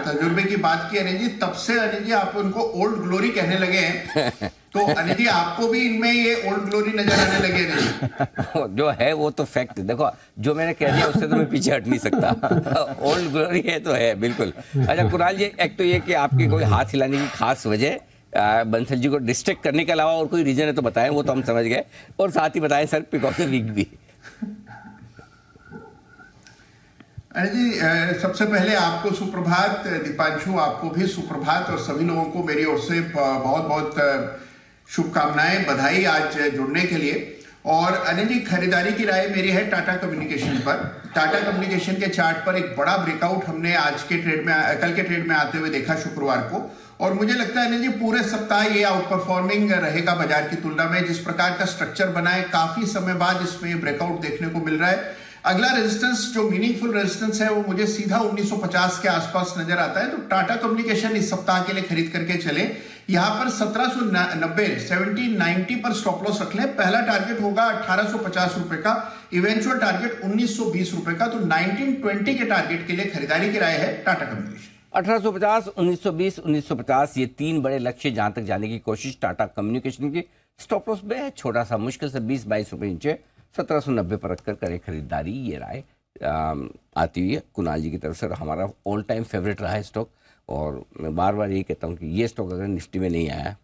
तजुर्बे की बात की अनिल जी, तब से अनिल जी आप उनको ओल्ड ग्लोरी कहने लगे हैं। तो अनिल जी, आपको भी इनमें ये ओल्ड ग्लोरी नजर आने लगे अनिल जी? जो है वो तो फैक्ट। देखो, जो मैंने कह दिया उससे तो मैं पीछे हट नहीं सकता। ओल्ड ग्लोरी है तो है, बिल्कुल। अच्छा कुणाल जी, एक तो ये कि आपकी कोई हाथ हिलाने की खास वजह बंसल जी को डिस्ट्रैक्ट करने के अलावा और कोई रीजन है तो बताएं, वो तो हम समझ गए। और साथ ही बताएं sir pick of the week भी। अनिल जी, सबसे पहले आपको सुप्रभात। दीपांशु, आपको भी सुप्रभात। और सभी लोगों को मेरी ओर से बहुत बहुत शुभकामनाएं, बधाई आज जुड़ने के लिए। और अनिल जी, खरीदारी की राय मेरी है टाटा कम्युनिकेशन पर। टाटा कम्युनिकेशन के चार्ट पर एक बड़ा ब्रेकआउट हमने आज के ट्रेड में, कल के ट्रेड में आते हुए देखा शुक्रवार को। और मुझे लगता है अनिल जी, पूरे सप्ताह ये आउट परफॉर्मिंग रहेगा बाजार की तुलना में। जिस प्रकार का स्ट्रक्चर बना है, काफी समय बाद इसमें ब्रेकआउट देखने को मिल रहा है। अगला रेजिस्टेंस, जो मीनिंगफुल रेजिस्टेंस है, वो मुझे सीधा 1950 के आसपास नजर आता है। तो टाटा कम्युनिकेशन इस सप्ताह के लिए खरीद करके चले। यहां पर 1790 1790 पर स्टॉप लॉस रख लें। पहला टारगेट होगा 1850 रुपए का, इवेंचुअल टारगेट 1920 रुपए का। तो 1920 के टारगेट के लिए खरीदारी की राय है टाटा कम्युनिकेशन। 1850, 1920, 1950 ये तीन बड़े लक्ष्य जहां तक जाने की कोशिश टाटा कम्युनिकेशन की। स्टॉप लॉस में है छोटा सा, मुश्किल से 20-22 रुपए नीचे 1790 पर रखकर करें खरीदारी। ये राय आती हुई है कुणाल जी की तरफ से। हमारा ऑल टाइम फेवरेट रहा है स्टॉक, और मैं बार बार ये कहता हूँ कि ये स्टॉक अगर निफ्टी में नहीं आया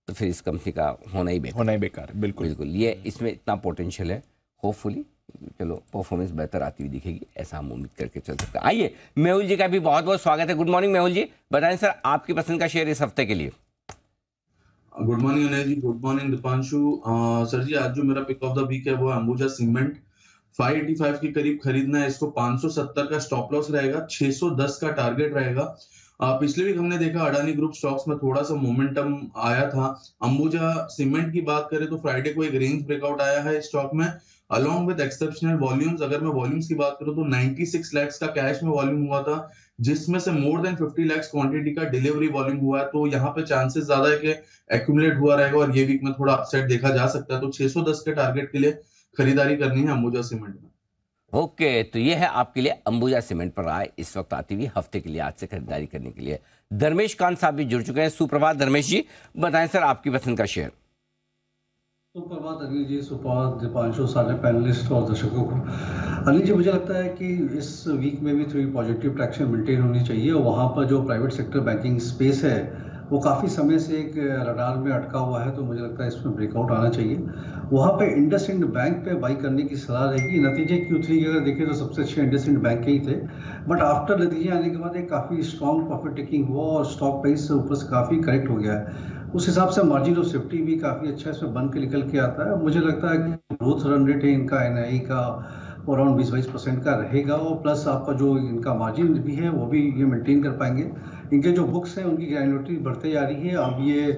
तो फिर इस कंपनी का होना ही बेकार है। बिल्कुल बिल्कुल। ये इसमें इतना पोटेंशियल है, होपफुली चलो परफॉर्मेंस बेहतर आती हुई दिखेगी, ऐसा हम उम्मीद करके चल सकते हैं। आइए, मेहुल जी का भी बहुत बहुत स्वागत है। गुड मॉर्निंग मेहुल जी, बताएं सर आपकी पसंद का शेयर इस हफ्ते के लिए। Good morning Anil ji, good morning Deepanshu. Sir जी, आज जो मेरा पिक ऑफ द वीक है वो है अंबुजा सीमेंट। 585 के करीब खरीदना है इसको। 570 का स्टॉप लॉस रहेगा, 610 का टारगेट रहेगा। पिछले वीक हमने देखा अडानी ग्रुप स्टॉक्स में थोड़ा सा मोमेंटम आया था। अंबुजा सीमेंट की बात करें तो फ्राइडे को एक रेंज ब्रेकआउट आया है स्टॉक में, अलॉन्ग विद एक्सेप्शनल वॉल्यूम्स। अगर मैं वॉल्यूम्स की बात करूं तो 96 लाख का कैश में वॉल्यूम हुआ था, जिसमें से मोर देन 50 लाख क्वांटिटी का डिलीवरी वॉल्यूम हुआ है। तो यहाँ पे चांसेस ज्यादा है कि एक्यूमुलेट हुआ रहेगा और ये वीक में थोड़ा अपसाइड देखा जा सकता है। तो 610 के टारगेट के लिए खरीदारी करनी है अंबुजा सीमेंट में। ओके, तो ये है आपके लिए अंबुजा सीमेंट पर आए इस वक्त आती हुई हफ्ते के लिए आज से खरीदारी करने के लिए। धर्मेश कांत साहब भी जुड़ चुके हैं। सुप्रभात धर्मेश जी, बताएं सर आपकी पसंद का शेयर। सुप्रभात अनिल जी, सुप्रभात दीपांशु, सारे पैनलिस्ट और दर्शकों को। अनिल जी, मुझे लगता है कि इस वीक में भी थोड़ी पॉजिटिव ट्रैक्शन मेंटेन होनी चाहिए और वहाँ पर जो प्राइवेट सेक्टर बैंकिंग स्पेस है वो काफ़ी समय से एक रडार में अटका हुआ है, तो मुझे लगता है इसमें ब्रेकआउट आना चाहिए। वहाँ पे इंडसइंड बैंक पे बाई करने की सलाह रहेगी। नतीजे Q3 के अगर देखें तो सबसे अच्छे इंडसइंड बैंक के ही थे, बट आफ्टर नतीजे आने के बाद एक काफ़ी स्ट्रॉन्ग प्रॉफिट टेकिंग हुआ और स्टॉक प्राइस ऊपर से काफ़ी करेक्ट हो गया है। उस हिसाब से मार्जिन ऑफ सेफ्टी भी काफ़ी अच्छा इसमें बन के निकल के आता है। मुझे लगता है कि ग्रोथ रन रेट है इनका NII का अराउंड 20-22% का रहेगा और प्लस आपका जो इनका मार्जिन भी है वो भी ये मेंटेन कर पाएंगे। इनके जो बुक्स हैं उनकी ग्रैन्युलरिटी बढ़ते जा रही है। अब ये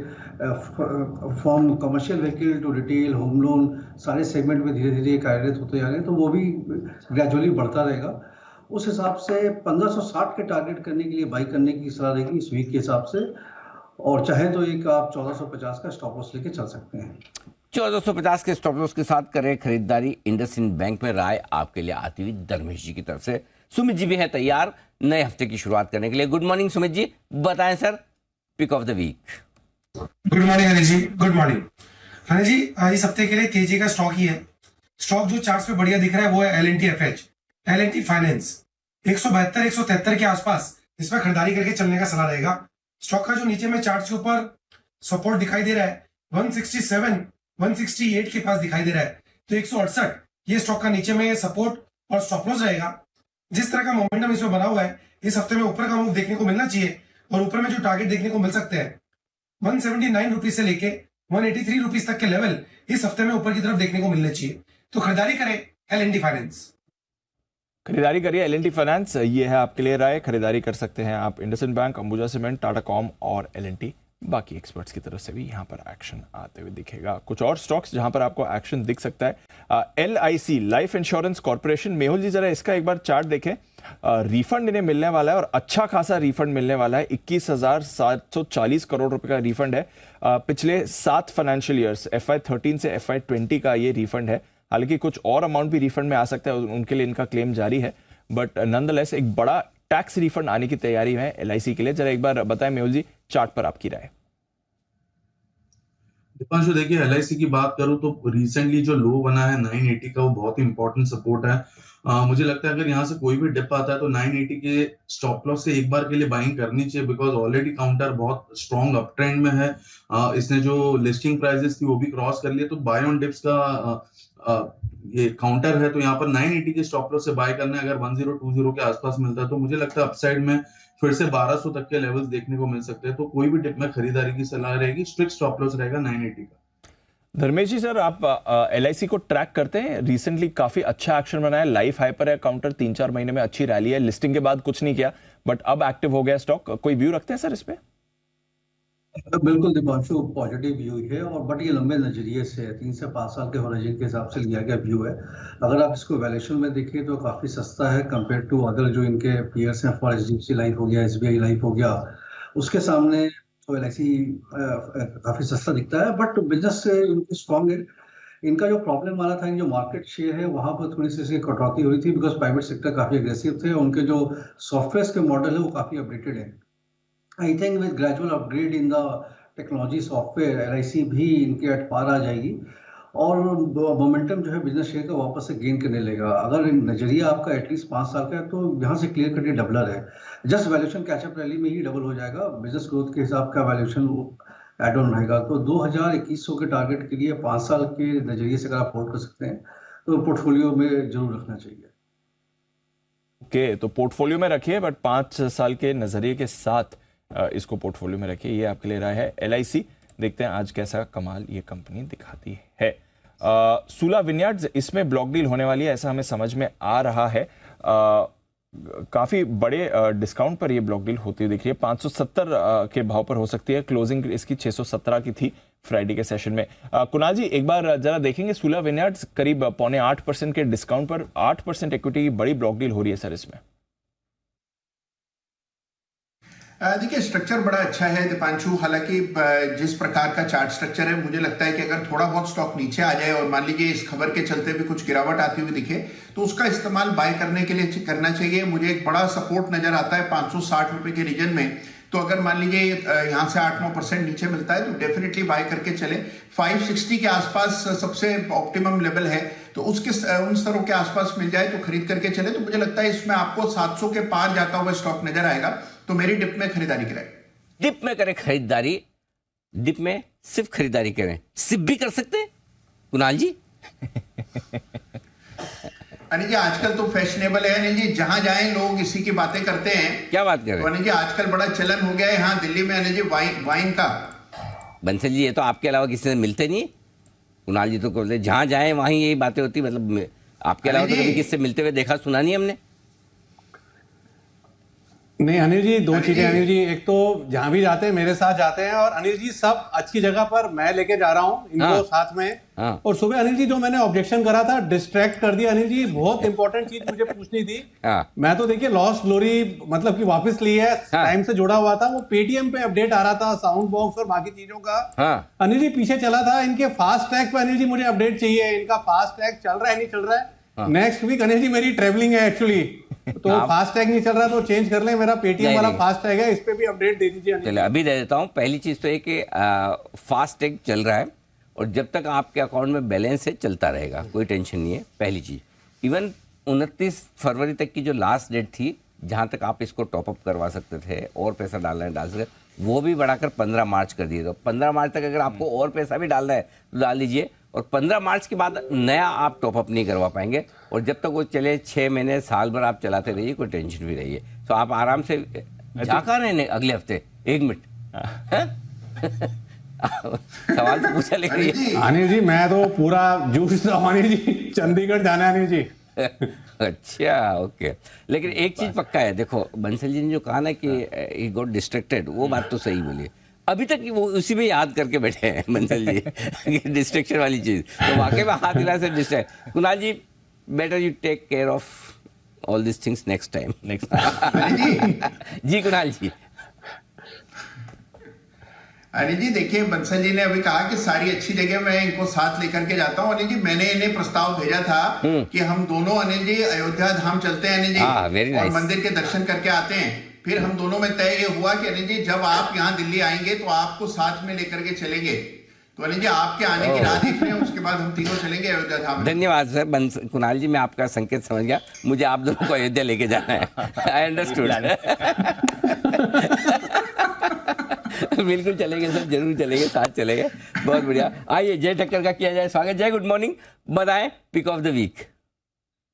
from commercial vehicle to retail, home loan, सारे सेगमेंट में धीरे धीरे कार्यरत होते जा रहे हैं, तो वो भी ग्रेजुअली बढ़ता रहेगा। उस हिसाब से 1560 के टारगेट करने के लिए बाई करने की सलाह रहेगी इस वीक के हिसाब से, और चाहे तो एक आप 1450 का स्टॉप लॉस लेके चल सकते हैं। 1450 के स्टॉप लॉस के साथ करें खरीदारी इंडसइंड बैंक में। राय आपके लिए आती हुई धर्मेश जी की तरफ से। सुमित जी भी है तैयार नए हफ्ते की शुरुआत करने के लिए। गुड मॉर्निंग सुमित जी, बताएं sir pick of the week. Good morning Anil ji, good morning Anil ji. इस हफ्ते के लिए तेजी का स्टॉक ही है। स्टॉक जो चार्ट्स पे बढ़िया दिख रहा है वो है L&T FH, L&T फाइनेंस। 172-173 के आसपास इसमें खरीदारी करके चलने का सलाह रहेगा। स्टॉक का जो नीचे में चार्ट्स के ऊपर सपोर्ट दिखाई दे रहा है 167, 168 के पास दिखाई दे रहा है, तो 168 ये स्टॉक का नीचे में सपोर्ट और स्टॉप लॉस रहेगा। जिस तरह का मोमेंटम इसमें बना हुआ है, इस हफ्ते में ऊपर का मूव देखने को मिलना चाहिए और ऊपर में जो टारगेट देखने को मिल सकते हैं 179 रुपीज से लेके 183 रुपीज तक के लेवल इस हफ्ते में ऊपर की तरफ देखने को मिलने चाहिए। तो खरीदारी करें L&T फाइनेंस। खरीदारी करिए L&T फाइनेंस, ये है आपके लिए राय। खरीदारी कर सकते हैं आप IndusInd bank, Ambuja cement, Tata com और L&T। बाकी एक्सपर्ट्स की तरफ से भी यहाँ पर एक्शन आते हुए दिखेगा। कुछ और स्टॉक्स जहां पर आपको एक्शन दिख सकता है, LIC life insurance corporation. Mehul ji जरा इसका एक बार चार्ट देखें। रिफंड इन्हें मिलने वाला है और अच्छा खासा रिफंड मिलने वाला है। 21,740 करोड़ रुपए का रिफंड है। पिछले 7 फाइनेंशियल ईयर्स FY13 से FY20 का ये रिफंड है। हालांकि कुछ और अमाउंट भी रिफंड में आ सकता है, उनके लिए इनका क्लेम जारी है, बट नॉनदलेस एक बड़ा टैक्स रिफंड आने की तैयारी है LIC के लिए। जरा एक बार बताएं मेहुल जी, चार्ट पर आपकी राय। दीपांशु, देखिए LIC की बात करूं तो रिसेंटली जो लो बना है 980 का, वो बहुत ही इंपॉर्टेंट सपोर्ट है। मुझे लगता है अगर यहाँ से कोई भी डिप आता है तो 980 के स्टॉप लॉस से एक बार के लिए बाइंग करनी चाहिए, बिकॉज ऑलरेडी काउंटर बहुत स्ट्रॉन्ग अप ट्रेंड में है। इसने जो लिस्टिंग प्राइसेस थी वो भी क्रॉस कर लिए, तो बाय ऑन डिप्स का ये काउंटर है। तो यहाँ पर 980 के स्टॉप लॉस से बाय करना है। अगर 1020 के आसपास मिलता है तो मुझे लगता है अपसाइड में फिर से 1200 तक के लेवल्स देखने को मिल सकते हैं। तो कोई भी डिप में खरीदारी की सलाह रहेगी। स्ट्रिक्ट स्टॉप लॉस रहेगा 980 का। धर्मेश जी सर, आप LIC को ट्रैक करते हैं? रिसेंटली काफी अच्छा एक्शन बना है, लाइफ हाइपर है, काउंटर 3-4 महीने में अच्छी रैली है। लिस्टिंग के बाद कुछ नहीं किया, बट अब एक्टिव हो गया स्टॉक। कोई व्यू रखते हैं सर इस पे? बिल्कुल दीपांशु, पॉजिटिव व्यू है, और बट ये लंबे नजरिए से 3 से 5 साल के होराइजन के हिसाब से लिया गया व्यू है। अगर आप इसको वैल्यूएशन में देखें तो काफ़ी सस्ता है कंपेयर टू अदर जो इनके पीयर्स हैं, फॉर HDFC लाइफ हो गया, SBI लाइफ हो गया, उसके सामने तो LIC काफ़ी सस्ता दिखता है। बट बिजनेस से इनकी स्ट्रॉन्ग है। इनका जो प्रॉब्लम आ रहा था, जो मार्केट शेयर है वहाँ पर थोड़ी सी कटौती हुई थी, बिकॉज प्राइवेट सेक्टर काफ़ी एग्रेसिव थे। उनके जो सॉफ्टवेयर के मॉडल है वो काफ़ी अपडेटेड है। I think with gradual upgrade in the technology software LIC भी इनके एट पार आ जाएगी और मोमेंटम जो है बिजनेस शेयर का वापस से गेन करने लेगा। अगर नजरिया आपका एटलीस्ट 5 साल का है तो यहाँ से क्लियर कट डबलर है। जस्ट वैल्यूएशन कैचअप रैली में ही डबल हो जाएगा। बिजनेस ग्रोथ के हिसाब का वैल्यूएशन एड ऑन रहेगा। तो 2100 के टारगेट के लिए 5 साल के नजरिए से अगर आप होल्ड कर सकते हैं तो पोर्टफोलियो में जरूर रखना चाहिए। ओके, तो पोर्टफोलियो में रखिए, बट 5 साल के नजरिए के साथ इसको पोर्टफोलियो में रखिए। ये आपके लिए राय है। LIC, देखते हैं आज कैसा कमाल ये कंपनी दिखाती है। सूला विनयार्ड्स, इसमें ब्लॉक डील होने वाली है ऐसा हमें समझ में आ रहा है। काफी बड़े डिस्काउंट पर ये ब्लॉक डील होती हुई दिख रही है। 570 के भाव पर हो सकती है। क्लोजिंग इसकी 617 की थी फ्राइडे के सेशन में। कुणाल जी, एक बार जरा देखेंगे, सूला विनयार्ड्स करीब 7.25% के डिस्काउंट पर 8% इक्विटी की बड़ी ब्लॉक डील हो रही है सर इसमें। देखिए, स्ट्रक्चर बड़ा अच्छा है दीपांशु। हालांकि जिस प्रकार का चार्ट स्ट्रक्चर है, मुझे लगता है कि अगर थोड़ा बहुत स्टॉक नीचे आ जाए और मान लीजिए इस खबर के चलते भी कुछ गिरावट आती हुई दिखे, तो उसका इस्तेमाल बाय करने के लिए करना चाहिए। मुझे एक बड़ा सपोर्ट नजर आता है 560 रुपए के रीजन में। तो अगर मान लीजिए यहाँ से 8-9% नीचे मिलता है तो डेफिनेटली बाय करके चले। 560 के आसपास सबसे ऑप्टिमम लेवल है, तो उसके उन स्तरों के आसपास मिल जाए तो खरीद करके चले। तो मुझे लगता है इसमें आपको 700 के पार जाता हुआ स्टॉक नजर आएगा। तो मेरी डिप में खरीदारी करें। डिप में करें खरीदारी, डिप में सिर्फ खरीदारी करें। सिप भी कर सकते हैं कुणाल जी। अनिल जी, आजकल तो फैशनेबल है अनिल जी, जहां जाएं लोग इसी की बातें करते हैं। क्या बात कर रहे हैं? तो अनिल जी, आजकल बड़ा चलन हो गया है यहाँ दिल्ली में अनिल जी वाइन का। बंसल जी, ये तो आपके अलावा किसी से मिलते नहीं है। कुणाल जी तो कहते जहां जाए वहां यही बातें होती, मतलब आपके अलावा तो कभी किसी से मिलते हुए देखा सुना नहीं हमने। नहीं अनिल जी, दो चीजें अनिल जी। एक तो जहां भी जाते हैं मेरे साथ जाते हैं, और अनिल जी सब अच्छी जगह पर मैं लेके जा रहा हूँ इनको साथ में। और सुबह अनिल जी जो मैंने ऑब्जेक्शन करा था, डिस्ट्रैक्ट कर दिया अनिल जी। बहुत इंपॉर्टेंट चीज मुझे पूछनी थी। मैं तो देखिए लॉस्ट ग्लोरी मतलब कि वापस ली है, टाइम से जुड़ा हुआ था। वो पेटीएम पे अपडेट आ रहा था, साउंड बॉक्स और बाकी चीजों का। अनिल जी पीछे चला था। इनके फास्ट ट्रैक पे अनिल जी मुझे अपडेट चाहिए। इनका फास्ट ट्रैक चल रहा है नहीं चल रहा है? नेक्स्ट वीक अनिल जी मेरी ट्रेवलिंग है एक्चुअली, तो फास्ट टैग नहीं चल रहा तो चेंज कर लें। मेरा पेटीएम वाला फास्ट टैग है, इस पे भी अपडेट दे दीजिए। चलिए अभी दे देता हूँ। पहली चीज तो ये कि फास्ट टैग चल रहा है और जब तक आपके अकाउंट में बैलेंस है चलता रहेगा, कोई टेंशन नहीं है। पहली चीज, इवन 29 फरवरी तक की जो लास्ट डेट थी जहां तक आप इसको टॉपअप करवा सकते थे और पैसा डालना है डाल सकते, वो भी बढ़ाकर 15 मार्च कर दिए। तो 15 मार्च तक अगर आपको और पैसा भी डालना है तो डाल दीजिए, और 15 मार्च के बाद नया आप टॉपअप नहीं करवा पाएंगे। और जब तक वो चले 6 महीने साल भर आप चलाते रहिए, कोई टेंशन भी रहिए। तो आप आराम से जाकर रहने अगले हफ्ते 1 मिनट सवाल तो पूछा लेकिन अनिल जी मैं तो पूरा जूस रहा हूं अनिल जी, चंडीगढ़ जाना है अनिल जी। अच्छा ओके, लेकिन एक चीज पक्का है, देखो बंसल जी ने जो कहा ना कि ही गॉट डिस्ट्रैक्टेड, वो बात तो सही बोली। अभी तक वो उसी में याद करके बैठे हैं बंसल जी डिस्ट्रैक्शन वाली चीज, तो वाकई में हाथ हिला से distract. Kunal ji, better you take care of all this things next time. जी कुणाल जी। अनिल जी देखिए, बंसल जी ने अभी कहा कि सारी अच्छी जगह मैं इनको साथ लेकर के जाता हूँ। अनिल जी मैंने इन्हें प्रस्ताव भेजा था कि हम दोनों अनिल जी अयोध्या धाम चलते हैं अनिल जी, और मंदिर के दर्शन करके आते हैं। फिर हम दोनों में तय ये हुआ कि अनिल जी जब आप यहाँ दिल्ली आएंगे तो आपको साथ में लेकर के चलेंगे। तो अनिल जी आपके आने की राह देख रहे हैं, उसके बाद हम तीनों चलेंगे अयोध्या धाम। धन्यवाद सर। कुणाल जी मैं आपका संकेत समझ गया, मुझे आप दोनों को अयोध्या लेके जाना है। I understood. बिल्कुल चलेंगे सर, जरूर चलेंगे, साथ चलेंगे। बहुत बढ़िया। आइए जय ठक्कर का किया जाए स्वागत। जय गुड मॉर्निंग, बताएं pick of the week.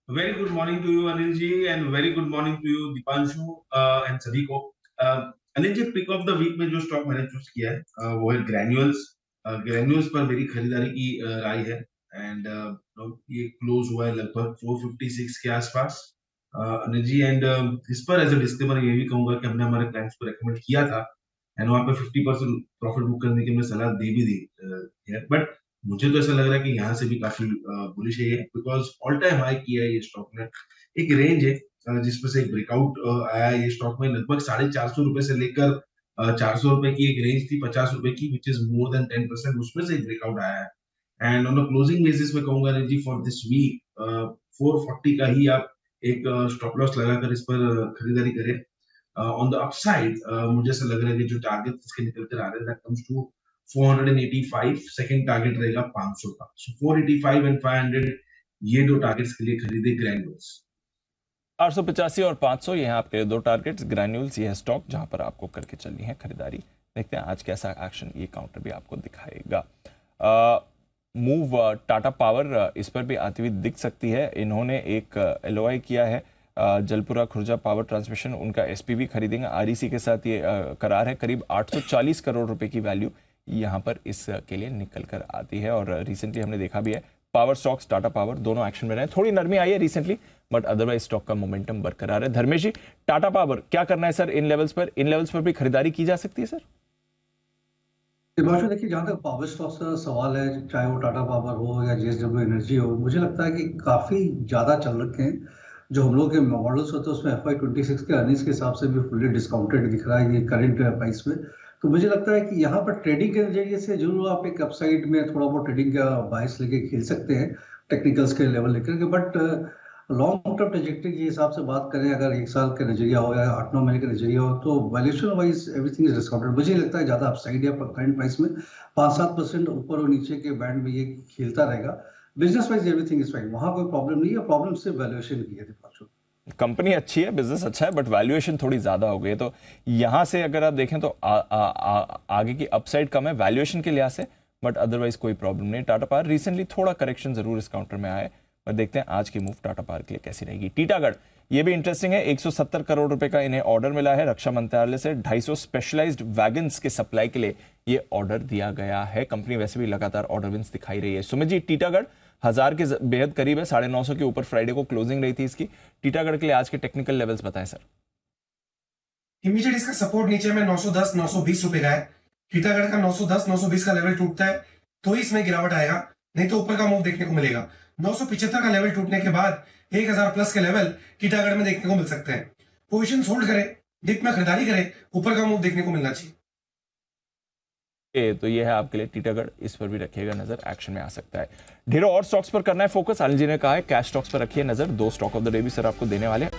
Very good morning to you Anil ji, and very good morning to you Deepanshu and सभी को। Anil ji pick of the week में जो स्टॉक मैंने चूज किया है वो है ग्रैन्यूल्स। ग्रैन्यूल्स पर मेरी खरीदारी की राय है, एंड ये क्लोज हुआ है लगभग 456 के आसपास अनिल जी। एंड इस पर एज अ डिस्क्लेमर ये भी कहूंगा कि हमने हमारे क्लाइंट्स को रेकमेंड किया था, एंड वहां पे 50% प्रॉफिट बुक करने की मैं सलाह दे भी दी है, बट मुझे तो ऐसा लग रहा है कि यहाँ से भी काफी बुलिश है ये, बिकॉज ऑल टाइम हाई किया है ये स्टॉक में। एक रेंज है जिसमें से एक ब्रेकआउट आया है ये स्टॉक में, लगभग 450 रुपए से लेकर 400 रुपए की एक रेंज थी 50 रुपए की, विच इज मोर देन 10%, उसमें से एक ब्रेकआउट आया है। And on the closing basis में कहूंगा जी फॉर दिस वीक 440 का ही आप एक स्टॉप लॉस लगाकर इस पर खरीदारी करें। ऑन द अपसाइड मुझे ऐसा लग रहा है कि जो टारगेट इसके निकल कर आ रहे हैं that comes to 485, second target रहेगा 500 का। सो 485 एंड 500 ये दो टारगेट्स के लिए खरीदे ग्रैन्यूल्स। 885 और 500 ये हैं आपके दो टारगेट्स। ग्रैन्यूल्स ये है स्टॉक जहां पर आपको करके चलनी है खरीदारी। देखते हैं आज कैसा एक्शन ये काउंटर भी आपको दिखाएगा। मूव टाटा पावर इस पर भी आती हुई दिख सकती है। इन्होंने एक LOI किया है, जलपुरा खुर्जा पावर ट्रांसमिशन, उनका SPV खरीदेंगे। REC के साथ ये करार है। करीब 840 करोड़ रुपए की वैल्यू यहाँ पर इसके लिए निकल कर आती है। और रिसेंटली हमने देखा भी है पावर स्टॉक्स, टाटा पावर दोनों एक्शन में रहे। थोड़ी नरमी आई है रिसेंटली, बट अदरवाइज स्टॉक का मोमेंटम बरकरार है। धर्मेश जी, टाटा पावर क्या करना है सर इन लेवल्स पर? इन लेवल्स पर भी खरीदारी की जा सकती है सर? दिपांशु, देखिए, जहाँ तक पावर स्टॉक्स का सवाल है, चाहे वो टाटा पावर हो या JSW एनर्जी हो, मुझे लगता है कि काफी ज्यादा चल रखे हैं। जो हम लोग के मॉडल्स होते हैं उसमें FY26 के अर्निंग्स के हिसाब से भी फुल्ली डिस्काउंटेड दिख रहा है ये करंट प्राइस में। तो मुझे लगता है कि यहाँ पर ट्रेडिंग के नजरिए से जरूर आप एक अपसाइड में थोड़ा बहुत ट्रेडिंग का बायस लेके खेल सकते हैं, टेक्निकल्स के लेवल लेकर के। बट लॉन्ग टर्म ट्रेजेक्टरी के हिसाब से बात करें, अगर 1 साल का नजरिया हो या 8-9 महीने का नजरिया हो, तो valuation wise everything is discounted. मुझे लगता है ज्यादा अपसाइड है करंट प्राइस में, 5-7% ऊपर और नीचे के बैंड में ये खेलता रहेगा। Business wise everything is fine, वहां कोई प्रॉब्लम नहीं है। प्रॉब्लम सिर्फ वैल्यूएशन की है। दीपांशु, कंपनी अच्छी है, बिजनेस अच्छा है, बट वैल्यूएशन थोड़ी ज्यादा हो गई है। तो यहाँ से अगर आप देखें तो आगे की अपसाइड कम है वैल्यूएशन के लिहाज से, बट अदरवाइज कोई प्रॉब्लम नहीं। टाटा पावर रिसेंटली थोड़ा करेक्शन जरूर इस काउंटर में आया है, पर देखते हैं आज की मूव टाटा पावर के लिए कैसी रहेगी। टीटागढ़, ये भी इंटरेस्टिंग है। 170 करोड़ रुपए का इन्हें ऑर्डर मिला है रक्षा मंत्रालय से। 250 स्पेशलाइज्ड वैगन्स के सप्लाई के लिए ये ऑर्डर दिया गया है। कंपनी वैसे भी लगातार ऑर्डर विंस दिखाई रही है। सुमित जी, टीटागढ़ 1000 के बेहद करीब है, 950 के ऊपर फ्राइडे को क्लोजिंग रही थी इसकी। टीटागढ़ के लिए आज के टेक्निकल लेवल्स बताएं सर। इमीडिएट इसका सपोर्ट नीचे में 910-920 रुपए का है। टीटागढ़ का 910-920 का लेवल टूटता है तो ही इसमें गिरावट आएगा, नहीं तो ऊपर का मूव देखने को मिलेगा। 975 का लेवल टूटने के बाद 1000 प्लस के लेवल टीटागढ़ में देखने को मिल सकते हैं। पोजीशन होल्ड करें, डिप में खरीदारी करें, ऊपर का मूव देखने को मिलना चाहिए। तो ये है आपके लिए टीटागढ़, इस पर भी रखिएगा नजर, एक्शन में आ सकता है। ढेरों और स्टॉक्स पर करना है फोकस। अनिल जी ने कहा है कैश स्टॉक्स पर रखिए नजर। 2 स्टॉक ऑफ द डे भी सर आपको देने वाले हैं।